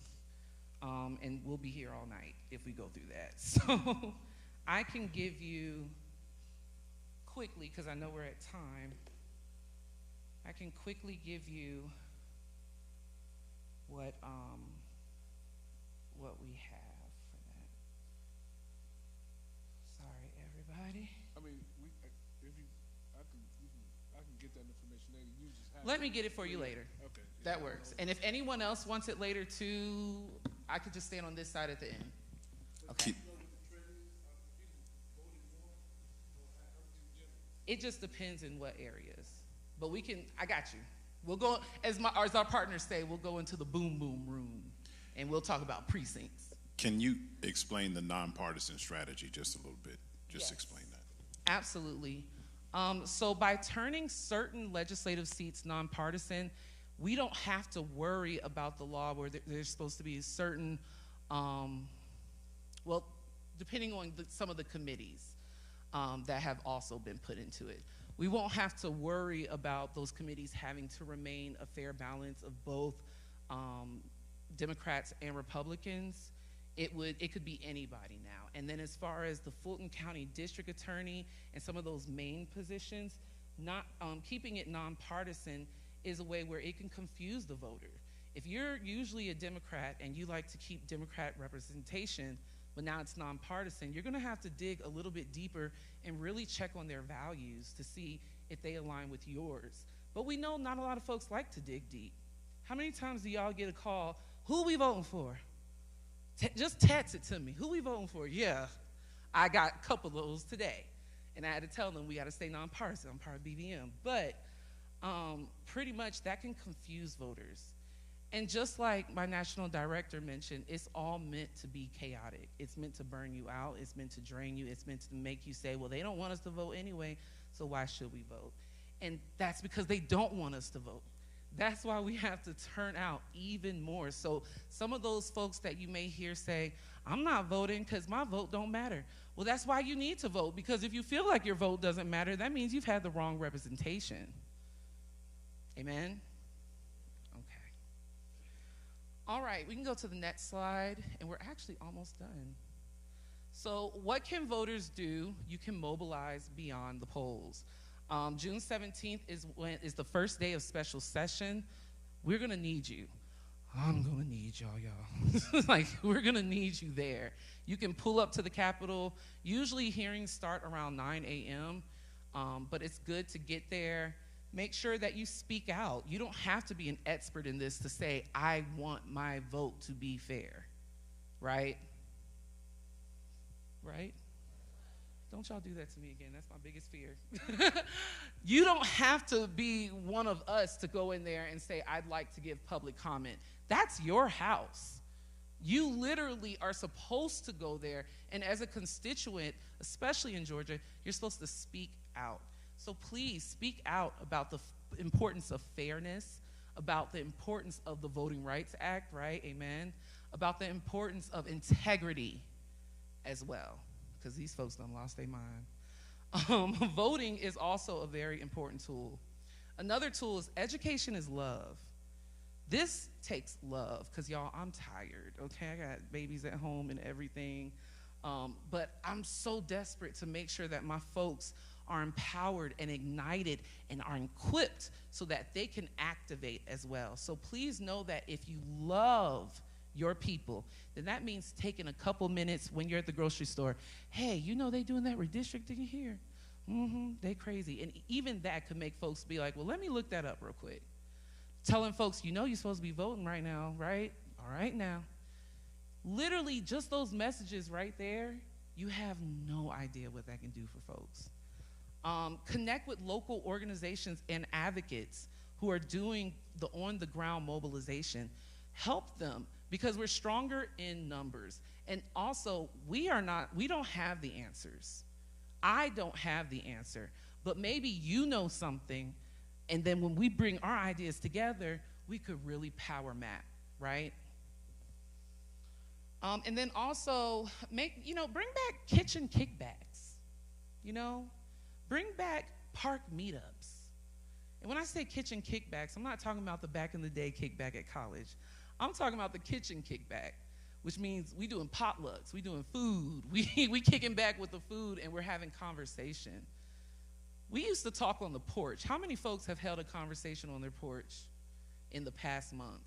And we'll be here all night if we go through that. So I can give you quickly, because I know we're at time, I can quickly give you what we have for that. Sorry, everybody. I mean, I can get that information later. You just have Let me get it for you later. Okay. That works. And if anyone else wants it later too, I could just stand on this side at the end. Okay. It just depends in what areas. But we can, I got you. We'll go, as our partners say, we'll go into the boom boom room and we'll talk about precincts. Can you explain the nonpartisan strategy just a little bit? Just Yes. explain that. Absolutely. So by turning certain legislative seats nonpartisan, we don't have to worry about the law where there's supposed to be certain, well, depending on some of the committees that have also been put into it. We won't have to worry about those committees having to remain a fair balance of both Democrats and Republicans. It could be anybody now. And then as far as the Fulton County District Attorney and some of those main positions, not keeping it nonpartisan is a way where it can confuse the voter. If you're usually a Democrat and you like to keep Democrat representation, but now it's nonpartisan, you're gonna have to dig a little bit deeper and really check on their values to see if they align with yours. But we know not a lot of folks like to dig deep. How many times do y'all get a call, who we voting for? Just text it to me. Who we voting for? Yeah, I got a couple of those today. And I had to tell them we got to stay nonpartisan. I'm part of BBM. But pretty much that can confuse voters. And just like my national director mentioned, it's all meant to be chaotic. It's meant to burn you out. It's meant to drain you. It's meant to make you say, well, they don't want us to vote anyway, so why should we vote? And that's because they don't want us to vote. That's why we have to turn out even more. So some of those folks that you may hear say, I'm not voting because my vote don't matter. Well, that's why you need to vote, because if you feel like your vote doesn't matter, that means you've had the wrong representation. Amen? Okay. All right, we can go to the next slide, and we're actually almost done. So what can voters do? You can mobilize beyond the polls. June 17th is the first day of special session. We're gonna need you. I'm gonna need y'all. Like, we're gonna need you there. You can pull up to the Capitol. Usually hearings start around 9 a.m., but it's good to get there. Make sure that you speak out. You don't have to be an expert in this to say, I want my vote to be fair, right? Right? Don't y'all do that to me again. That's my biggest fear. You don't have to be one of us to go in there and say, I'd like to give public comment. That's your house. You literally are supposed to go there, and as a constituent, especially in Georgia, you're supposed to speak out. So please speak out about the importance of fairness, about the importance of the Voting Rights Act, right? Amen. About the importance of integrity as well, because these folks done lost their mind. Voting is also a very important tool. Another tool is education is love. This takes love, because y'all, I'm tired, okay? I got babies at home and everything. But I'm so desperate to make sure that my folks are empowered and ignited and are equipped so that they can activate as well. So please know that if you love your people, then that means taking a couple minutes when you're at the grocery store. Hey, you know they doing that redistricting here? They crazy. And even that could make folks be like, well, let me look that up real quick. Telling folks, you know you're supposed to be voting right now, right? All right now. Literally just those messages right there, you have no idea what that can do for folks. Connect with local organizations and advocates who are doing the on-the-ground mobilization. Help them, because we're stronger in numbers. And also, we don't have the answers. I don't have the answer, but maybe you know something, and then when we bring our ideas together, we could really power map, right? And then also bring back kitchen kickbacks, bring back park meetups. And when I say kitchen kickbacks, I'm not talking about the back in the day kickback at college. I'm talking about the kitchen kickback, which means we doing potlucks, we doing food, we kicking back with the food, and we're having conversation. We used to talk on the porch. How many folks have held a conversation on their porch in the past month?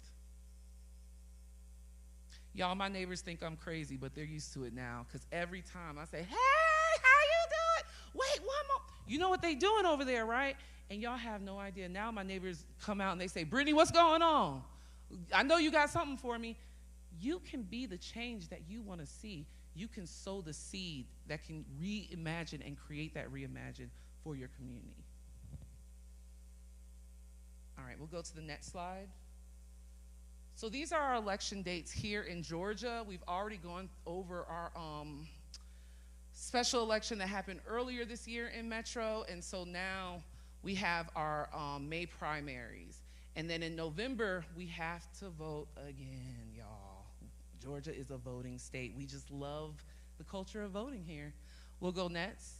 Y'all, my neighbors think I'm crazy, but they're used to it now, because every time I say, hey, how you doing? Wait, one more. You know what they doing over there, right? And y'all have no idea. Now my neighbors come out and they say, Brittany, what's going on? I know you got something for me. You can be the change that you want to see. You can sow the seed that can reimagine and create that reimagine for your community. All right, we'll go to the next slide. So these are our election dates here in Georgia. We've already gone over our special election that happened earlier this year in Metro, and so now we have our May primaries. And then in November, we have to vote again, y'all. Georgia is a voting state. We just love the culture of voting here. We'll go next.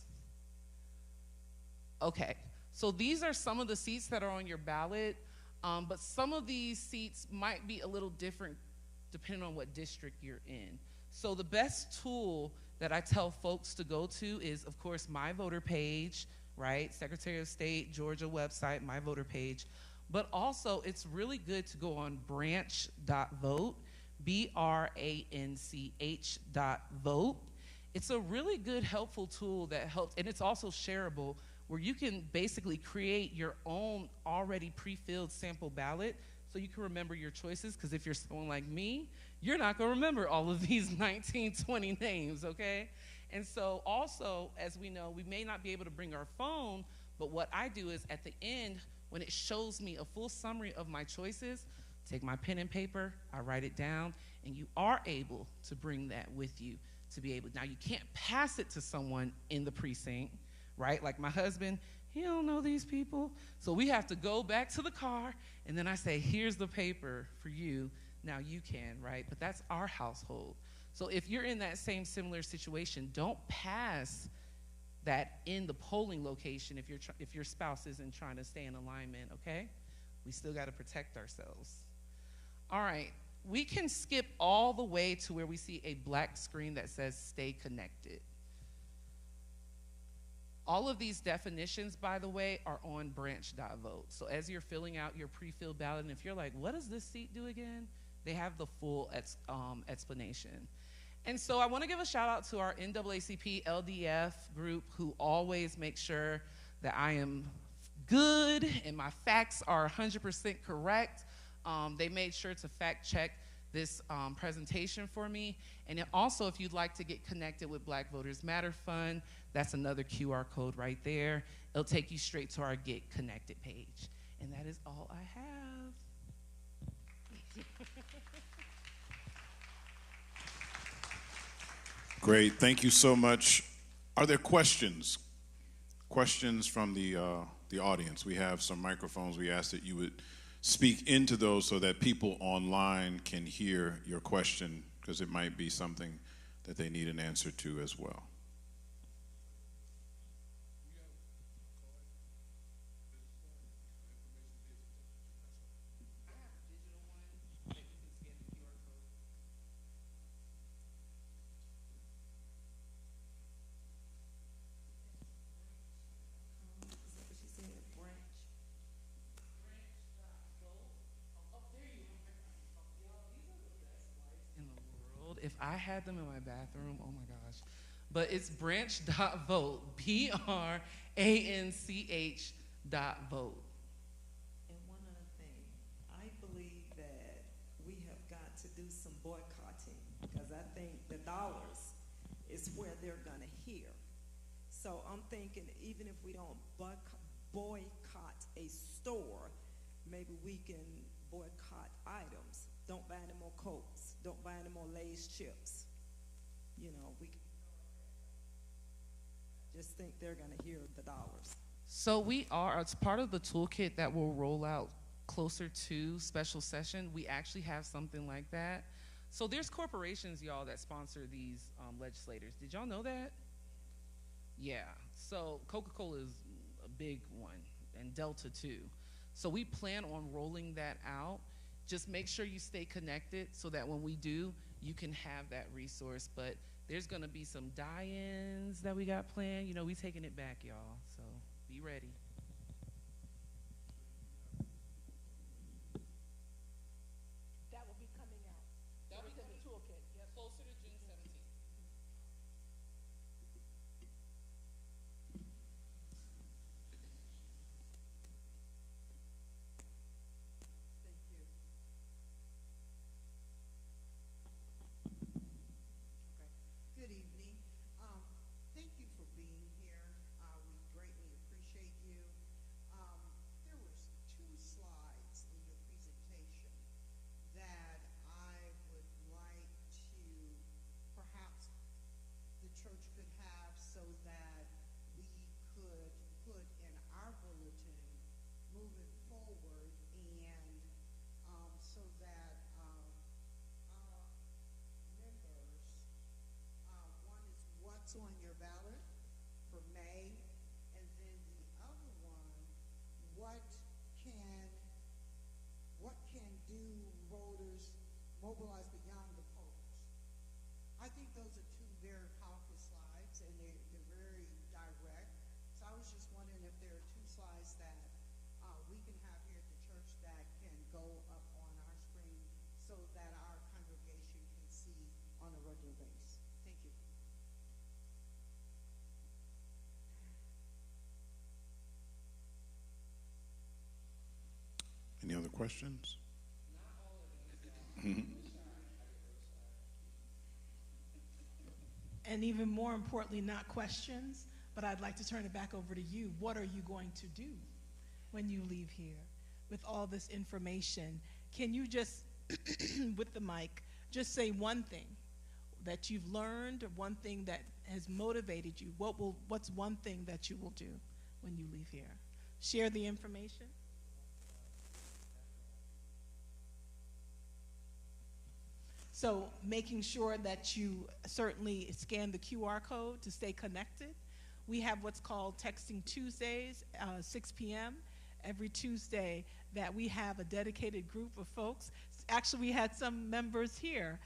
Okay, so these are some of the seats that are on your ballot, but some of these seats might be a little different depending on what district you're in. So the best tool that I tell folks to go to is, of course, My Voter Page, right? Secretary of State, Georgia website, My Voter Page. But also, it's really good to go on branch.vote, BRANCH.vote. It's a really good, helpful tool that helps, and it's also shareable, where you can basically create your own already pre-filled sample ballot so you can remember your choices, because if you're someone like me, you're not going to remember all of these 19, 20 names, okay? And so also, as we know, we may not be able to bring our phone, but what I do is at the end, when it shows me a full summary of my choices, take my pen and paper, I write it down, and you are able to bring that with you to be able. Now, you can't pass it to someone in the precinct, right? Like my husband, he don't know these people. So we have to go back to the car, and then I say, here's the paper for you. Now you can, right? But that's our household. So if you're in that same similar situation, don't pass that in the polling location if your spouse isn't trying to stay in alignment, okay? We still got to protect ourselves. All right, we can skip all the way to where we see a black screen that says stay connected. All of these definitions, by the way, are on branch.vote. So as you're filling out your pre-filled ballot, and if you're like, what does this seat do again? They have the full explanation. And so I want to give a shout out to our NAACP LDF group, who always make sure that I am good and my facts are 100% correct. They made sure to fact check this presentation for me. And also, if you'd like to get connected with Black Voters Matter Fund, that's another QR code right there. It'll take you straight to our Get Connected page. And that is all I have. Great, thank you so much. Are there questions? Questions from the audience? We have some microphones. We ask that you would speak into those so that people online can hear your question, because it might be something that they need an answer to as well. If I had them in my bathroom, oh my gosh. But it's branch.vote, BRANCH.vote. And one other thing, I believe that we have got to do some boycotting, because I think the dollars is where they're going to hear. So I'm thinking, even if we don't boycott a store, maybe we can boycott items. Don't buy any more Cokes. Don't buy any more Lay's chips. You know, we just think they're going to hear the dollars. So we are, as part of the toolkit that will roll out closer to special session, we actually have something like that. So there's corporations, y'all, that sponsor these legislators. Did y'all know that? Yeah. So Coca-Cola is a big one, and Delta too. So we plan on rolling that out. Just make sure you stay connected so that when we do, you can have that resource. But there's going to be some die-ins that we got planned. You know, we taking it back, y'all. So be ready. That will be coming out. That will be coming toolkit. Yeah, closer to June 17th. Good evening. Thank you for being here. We greatly appreciate you. on your ballot for May? And then the other one, what can do voters mobilize beyond the polls? I think those are two very powerful slides, and they're very direct. So I was just wondering if there are two slides that we can have here at the church that can go up on our screen so that our congregation can see on a regular basis. Thank you. Any other questions? And even more importantly, not questions, but I'd like to turn it back over to you. What are you going to do when you leave here with all this information? Can you just, with the mic, just say one thing that you've learned, or one thing that has motivated you? What's one thing that you will do when you leave here? Share the information. So making sure that you certainly scan the QR code to stay connected. We have what's called Texting Tuesdays, 6 p.m. every Tuesday, that we have a dedicated group of folks. Actually, we had some members here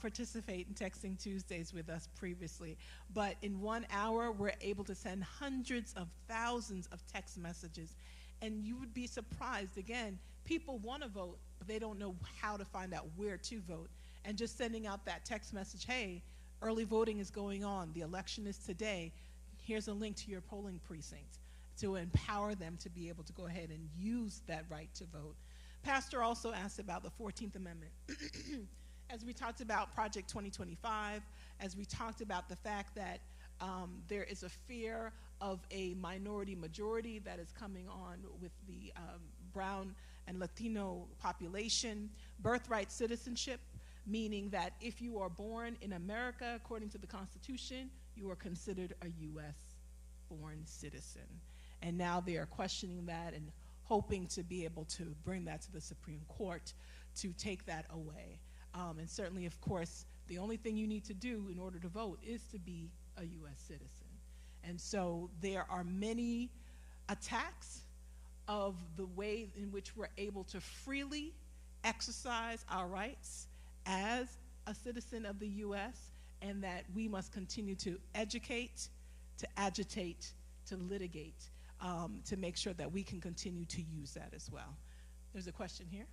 participate in Texting Tuesdays with us previously. But in 1 hour, we're able to send hundreds of thousands of text messages. And you would be surprised, again, people want to vote, but they don't know how to find out where to vote. And just sending out that text message, hey, early voting is going on, the election is today, here's a link to your polling precinct, to empower them to be able to go ahead and use that right to vote. Pastor also asked about the 14th Amendment. As we talked about Project 2025, as we talked about the fact that there is a fear of a minority majority that is coming on with the brown and Latino population, birthright citizenship, meaning that if you are born in America, according to the Constitution, you are considered a U.S. born citizen. And now they are questioning that and hoping to be able to bring that to the Supreme Court to take that away. And certainly, of course, the only thing you need to do in order to vote is to be a U.S. citizen. And so there are many attacks of the way in which we're able to freely exercise our rights as a citizen of the U.S., and that we must continue to educate, to agitate, to litigate, to make sure that we can continue to use that as well. There's a question here.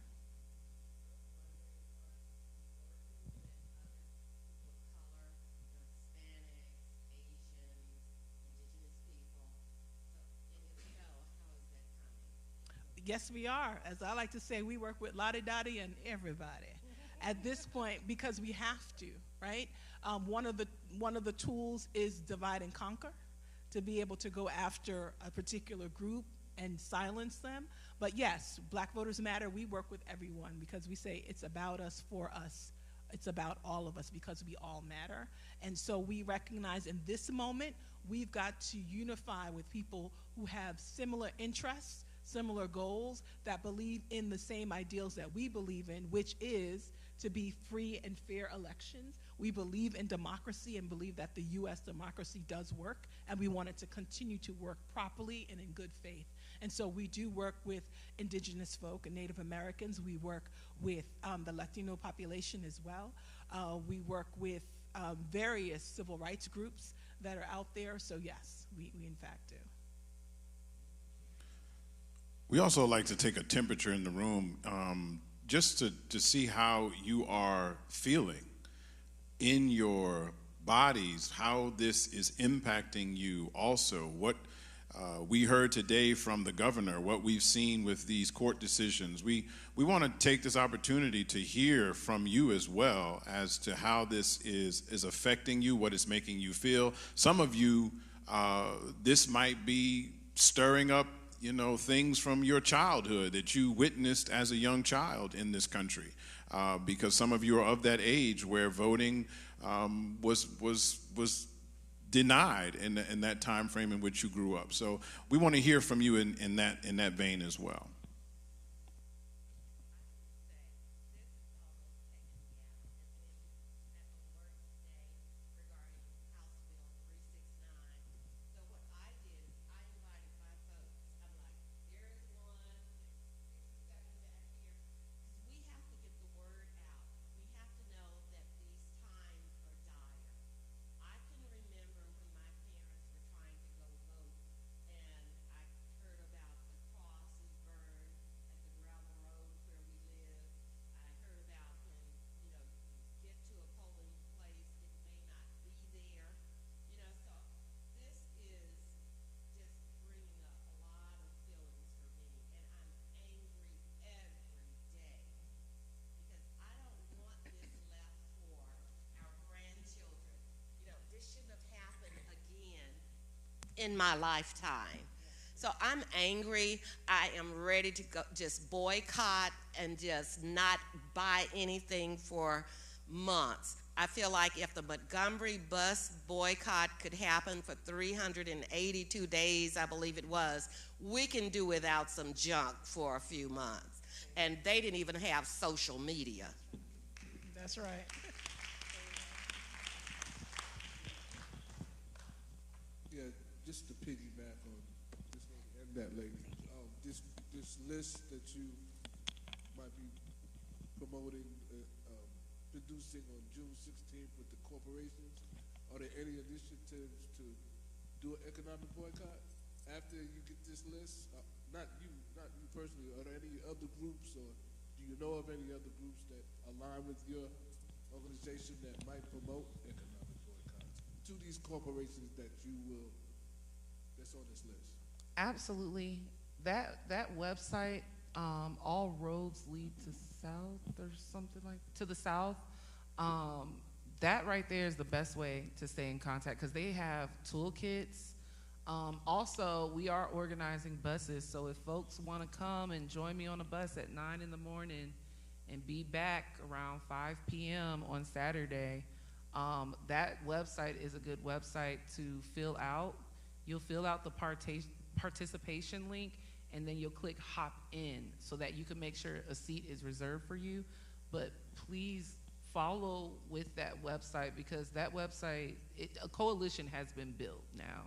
Yes, we are. As I like to say, we work with Lottie Dottie and everybody at this point, because we have to, right? One of the tools is divide and conquer, to be able to go after a particular group and silence them. But yes, Black Voters Matter, we work with everyone because we say it's about us, for us. It's about all of us because we all matter. And so we recognize in this moment, we've got to unify with people who have similar interests, similar goals, that believe in the same ideals that we believe in, which is to be free and fair elections. We believe in democracy and believe that the U.S. democracy does work, and we want it to continue to work properly and in good faith. And so we do work with indigenous folk and Native Americans. We work with the Latino population as well. We work with various civil rights groups that are out there. So yes, we in fact do. We also like to take a temperature in the room just to see how you are feeling in your bodies, how this is impacting you also. What we heard today from the governor, what we've seen with these court decisions. We want to take this opportunity to hear from you as well as to how this is affecting you, what it's making you feel. Some of you, this might be stirring up things from your childhood that you witnessed as a young child in this country, because some of you are of that age where voting was denied in that time frame in which you grew up. So we want to hear from you in that vein as well. in my lifetime. So I'm angry. I am ready to go just boycott and just not buy anything for months. I feel like if the Montgomery bus boycott could happen for 382 days, I believe it was, we can do without some junk for a few months. And they didn't even have social media. That's right. Yeah, just to piggyback on this lady and that lady, this list that you might be promoting, producing on June 16th with the corporations, are there any initiatives to do an economic boycott after you get this list? Not you personally. Are there any other groups, or do you know of any other groups that align with your organization that might promote economic boycotts to these corporations that's on this list? Absolutely. That website, all roads lead to south or something like to the south. That right there is the best way to stay in contact because they have toolkits. Also, we are organizing buses, so if folks want to come and join me on a bus at 9 in the morning and be back around 5 p.m. on Saturday, that website is a good website to fill out. You'll fill out the participation link, and then you'll click hop in so that you can make sure a seat is reserved for you. But please follow with that website because that website, a coalition has been built now.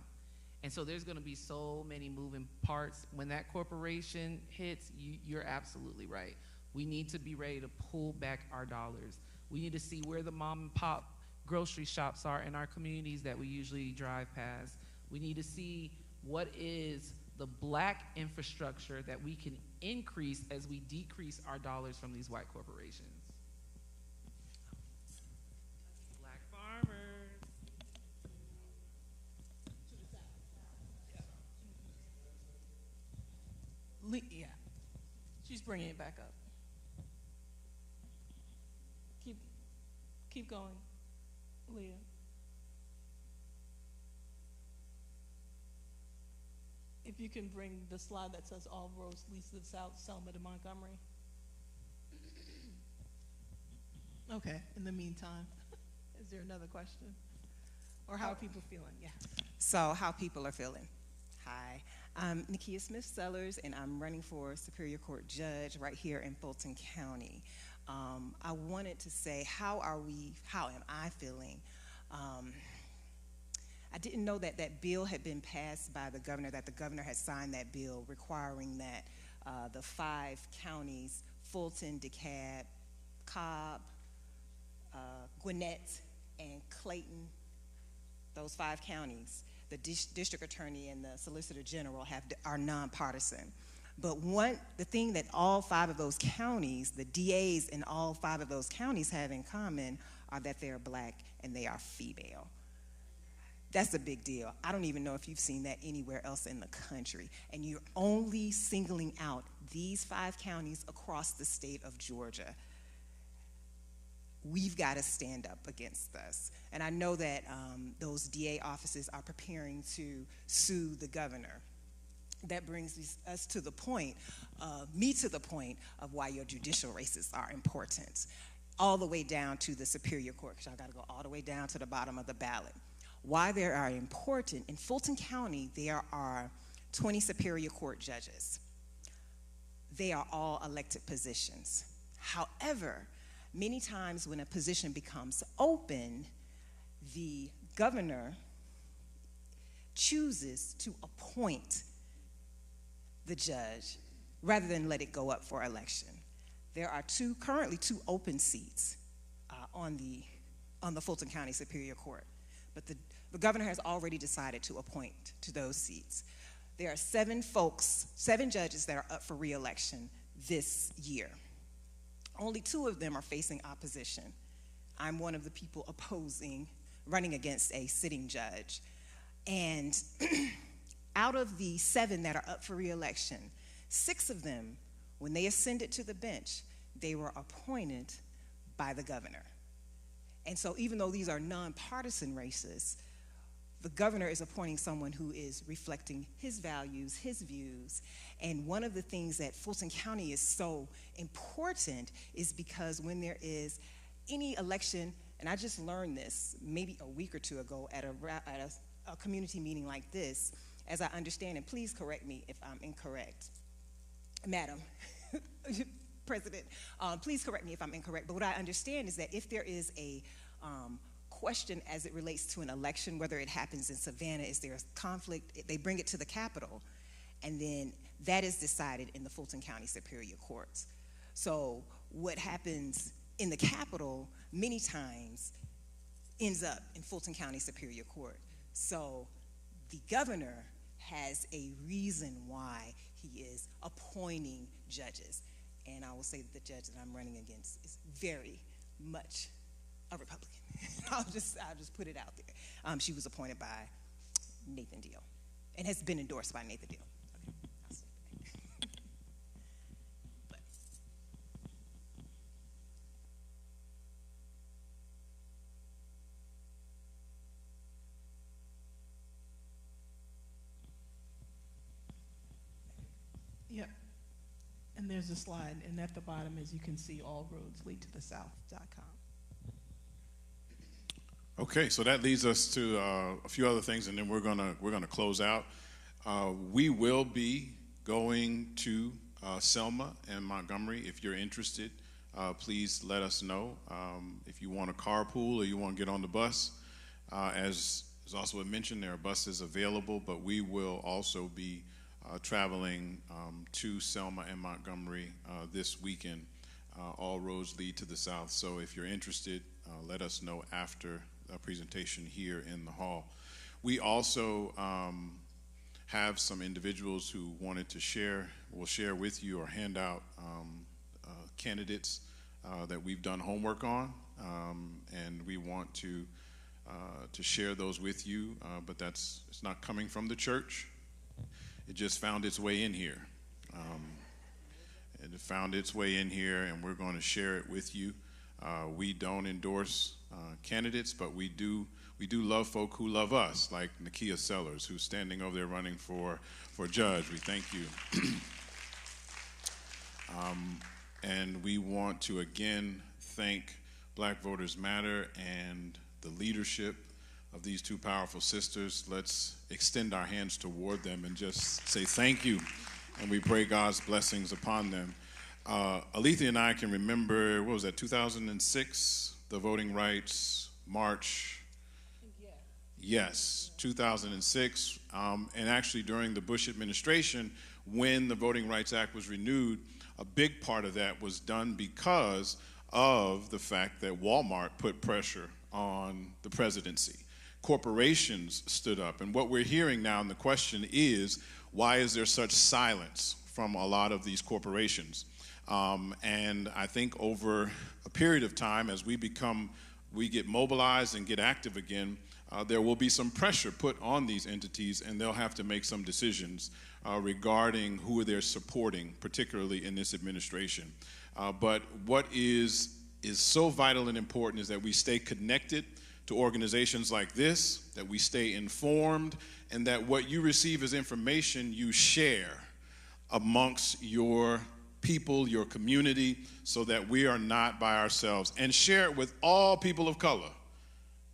And so there's gonna be so many moving parts. When that corporation hits, you're absolutely right. We need to be ready to pull back our dollars. We need to see where the mom and pop grocery shops are in our communities that we usually drive past. We need to see what is the black infrastructure that we can increase as we decrease our dollars from these white corporations. Black farmers. Yeah, she's bringing it back up. Keep going, Leah. If you can bring the slide that says all roads lead to the south, Selma to Montgomery. Okay, in the meantime, is there another question? Or how are people feeling? Yeah. So, how people are feeling. Hi, I'm Nakia Smith Sellers, and I'm running for Superior Court Judge right here in Fulton County. I wanted to say, how am I feeling? I didn't know that that bill had been passed by the governor, that the governor had signed that bill requiring that the 5 counties, Fulton, DeKalb, Cobb, Gwinnett, and Clayton, those 5 counties, the district attorney and the solicitor general are nonpartisan. But the thing that all 5 of those counties, the DAs in all 5 of those counties have in common are that they are black and they are female. That's a big deal. I don't even know if you've seen that anywhere else in the country. And you're only singling out these 5 counties across the state of Georgia. We've got to stand up against this. And I know that those DA offices are preparing to sue the governor. That brings us to the point, me to the point of why your judicial races are important, all the way down to the Superior Court, because y'all got to go all the way down to the bottom of the ballot. Why they are important, in Fulton County, there are 20 Superior Court judges. They are all elected positions. However, many times when a position becomes open, the governor chooses to appoint the judge rather than let it go up for election. There are currently two open seats on the Fulton County Superior Court, but the governor has already decided to appoint to those seats. There are 7 judges that are up for re-election this year. Only 2 of them are facing opposition. I'm one of the people running against a sitting judge. And out of the 7 that are up for re-election, 6 of them, when they ascended to the bench, they were appointed by the governor. And so even though these are nonpartisan races, the governor is appointing someone who is reflecting his values, his views. And one of the things that Fulton County is so important is because when there is any election, and I just learned this maybe a week or two ago at a community meeting like this, as I understand, and please correct me if I'm incorrect, Madam President, please correct me if I'm incorrect, but what I understand is that if there is a question as it relates to an election, whether it happens in Savannah, is there a conflict, they bring it to the Capitol, and then that is decided in the Fulton County Superior Courts. So what happens in the Capitol many times ends up in Fulton County Superior Court. So the governor has a reason why he is appointing judges. And I will say that the judge that I'm running against is very much a Republican. I'll just put it out there. She was appointed by Nathan Deal and has been endorsed by Nathan Deal. Okay, I'll say that. But. Yep. And there's a slide, and at the bottom, as you can see, all roads lead to the south.com. Okay, so that leads us to a few other things, and then we're gonna close out. We will be going to Selma and Montgomery. If you're interested, please let us know. If you want to carpool or you want to get on the bus, as also mentioned, there are buses available, but we will also be traveling to Selma and Montgomery this weekend. All roads lead to the south, so if you're interested, let us know after a presentation here in the hall. We also have some individuals who wanted to will share with you or hand out candidates that we've done homework on, and we want to share those with you, but it's not coming from the church. It just found its way in here. It found its way in here, and we're going to share it with you. We don't endorse candidates, but we do love folk who love us, like Nakia Sellers, who's standing over there running for judge. We thank you. And we want to again thank Black Voters Matter and the leadership of these two powerful sisters. Let's extend our hands toward them and just say thank you, and we pray God's blessings upon them. Alethea and I can remember, what was that, 2006, the Voting Rights March? Yes, 2006, and actually during the Bush administration, when the Voting Rights Act was renewed, a big part of that was done because of the fact that Walmart put pressure on the presidency. Corporations stood up, and what we're hearing now, and the question is, why is there such silence from a lot of these corporations? And I think over a period of time, as we get mobilized and get active again, there will be some pressure put on these entities, and they'll have to make some decisions regarding who they're supporting, particularly in this administration. But what is so vital and important is that we stay connected to organizations like this, that we stay informed, and that what you receive as information you share amongst your people, your community, so that we are not by ourselves, and share it with all people of color,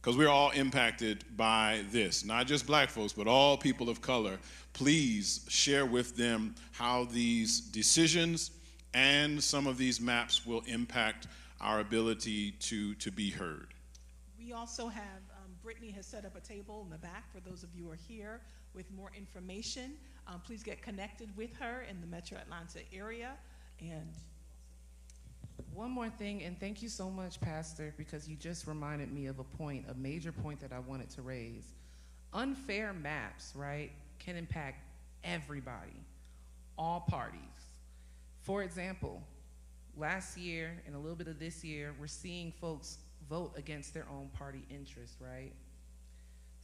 because we're all impacted by this, not just Black folks, but all people of color. Please share with them how these decisions and some of these maps will impact our ability to be heard. We also have, Brittany has set up a table in the back for those of you who are here with more information. Please get connected with her in the Metro Atlanta area. And one more thing, and thank you so much, Pastor, because you just reminded me of a major point that I wanted to raise. Unfair maps, right, can impact everybody, all parties. For example, last year and a little bit of this year, we're seeing folks vote against their own party interests, right?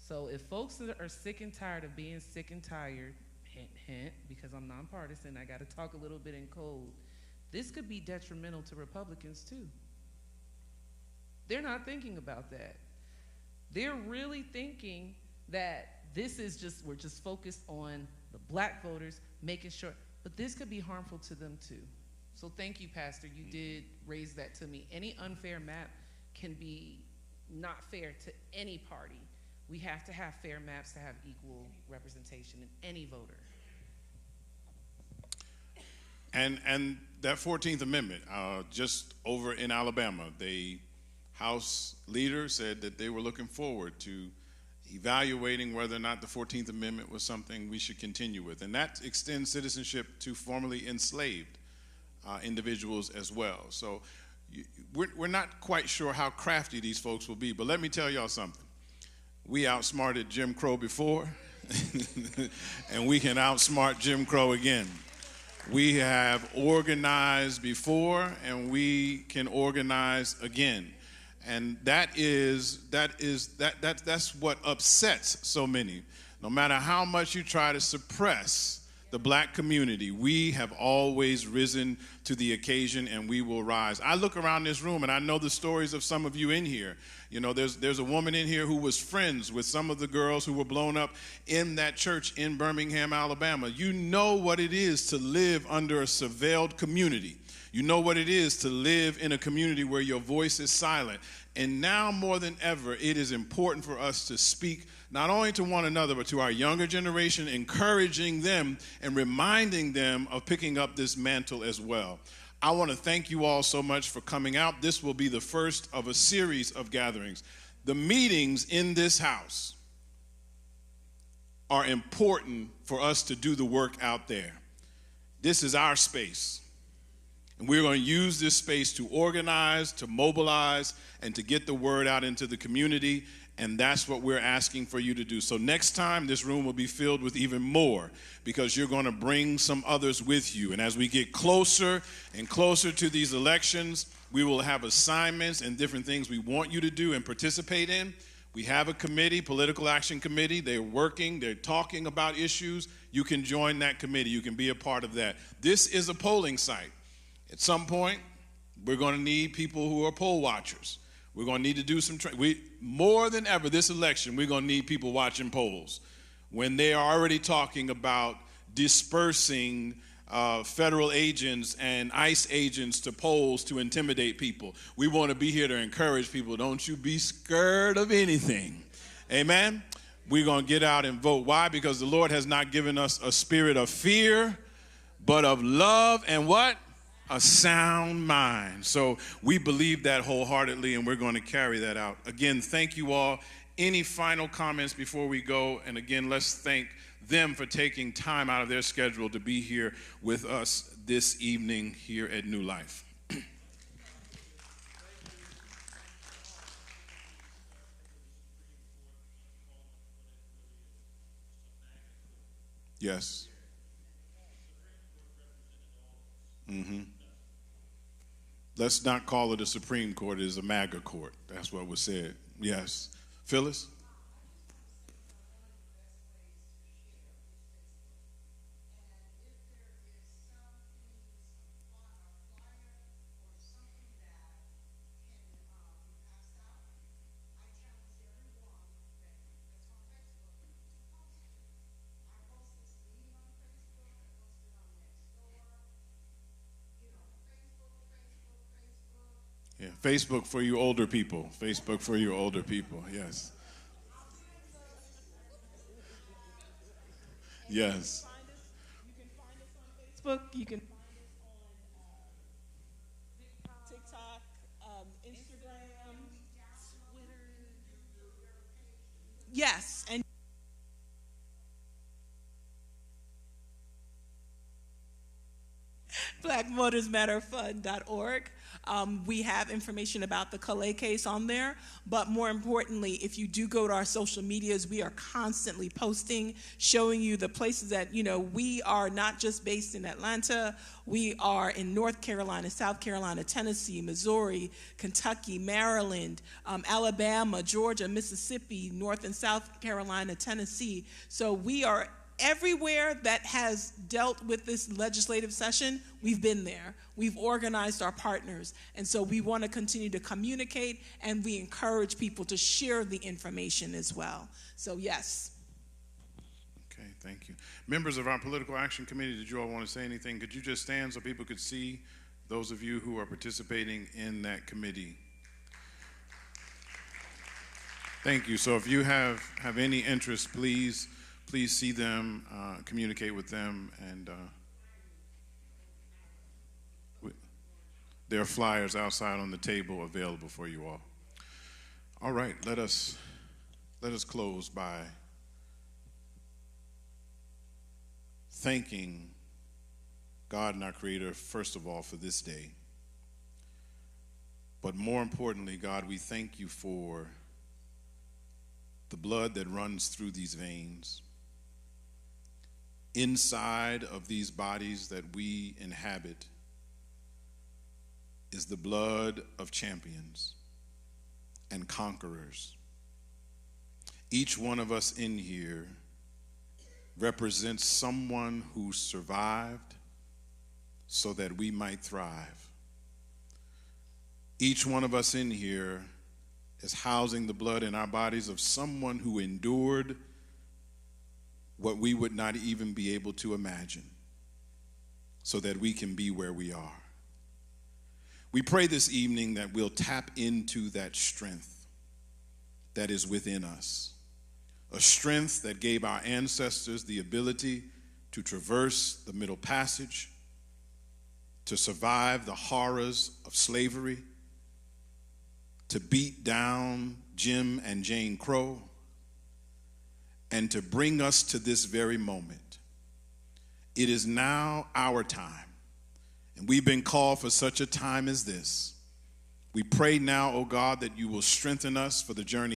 So if folks are sick and tired of being sick and tired, hint, hint, because I'm nonpartisan, I got to talk a little bit in code, this could be detrimental to Republicans too. They're not thinking about that. They're really thinking that this is just, we're just focused on the black voters, making sure, but this could be harmful to them too. So thank you, Pastor. You did raise that to me. Any unfair map can be not fair to any party. We have to have fair maps to have equal representation in any voter. And that 14th Amendment, just over in Alabama, the House leader said that they were looking forward to evaluating whether or not the 14th Amendment was something we should continue with. And that extends citizenship to formerly enslaved individuals as well. So we're not quite sure how crafty these folks will be, but let me tell y'all something. We outsmarted Jim Crow before, and we can outsmart Jim Crow again. We have organized before, and we can organize again. And that's what upsets so many. No matter how much you try to suppress the black community, we have always risen to the occasion, and we will rise. I look around this room, and I know the stories of some of you in here. You know, there's a woman in here who was friends with some of the girls who were blown up in that church in Birmingham, Alabama. You know what it is to live under a surveilled community. You know what it is to live in a community where your voice is silent. And now more than ever, it is important for us to speak not only to one another, but to our younger generation, encouraging them and reminding them of picking up this mantle as well. I want to thank you all so much for coming out. This will be the first of a series of gatherings. The meetings in this house are important for us to do the work out there. This is our space. And we're going to use this space to organize, to mobilize, and to get the word out into the community. And that's what we're asking for you to do. So next time, this room will be filled with even more, because you're going to bring some others with you. And as we get closer and closer to these elections, we will have assignments and different things we want you to do and participate in. We have a committee, Political Action Committee. They're working. They're talking about issues. You can join that committee. You can be a part of that. This is a polling site. At some point, we're going to need people who are poll watchers. We're going to need to do some more than ever this election, we're going to need people watching polls. When they are already talking about dispersing federal agents and ICE agents to polls to intimidate people, we want to be here to encourage people. Don't you be scared of anything. Amen? We're going to get out and vote. Why? Because the Lord has not given us a spirit of fear, but of love and what? A sound mind. So we believe that wholeheartedly, and we're going to carry that out. Again, thank you all. Any final comments before we go? And again, let's thank them for taking time out of their schedule to be here with us this evening here at New Life. Yes. Mm-hmm. Let's not call it a Supreme Court. It is a MAGA court. That's what was said. Yes. Phyllis? Yeah, Facebook for you older people. Facebook for you older people, yes. Yes. You can find us on Facebook. You can find us on TikTok, Instagram, Twitter. Yes, and BlackVotersMatterFund.org. We have information about the Calais case on there, but more importantly, if you do go to our social medias, we are constantly posting, showing you the places that, we are not just based in Atlanta. We are in North Carolina, South Carolina, Tennessee, Missouri, Kentucky, Maryland, Alabama, Georgia, Mississippi, North and South Carolina, Tennessee. So we are everywhere that has dealt with this legislative session, we've been there. We've organized our partners. And so we want to continue to communicate, and we encourage people to share the information as well. So yes. Okay, thank you. Members of our Political Action Committee, did you all want to say anything? Could you just stand so people could see those of you who are participating in that committee? Thank you. So if you have any interest, please see them, communicate with them, and there are flyers outside on the table available for you all. All right, let us close by thanking God and our Creator, first of all, for this day. But more importantly, God, we thank you for the blood that runs through these veins, inside of these bodies that we inhabit is the blood of champions and conquerors. Each one of us in here represents someone who survived so that we might thrive. Each one of us in here is housing the blood in our bodies of someone who endured what we would not even be able to imagine so that we can be where we are. We pray this evening that we'll tap into that strength that is within us, a strength that gave our ancestors the ability to traverse the Middle Passage, to survive the horrors of slavery, to beat down Jim and Jane Crow, and to bring us to this very moment. It is now our time, and we've been called for such a time as this. We pray now, O God, that you will strengthen us for the journey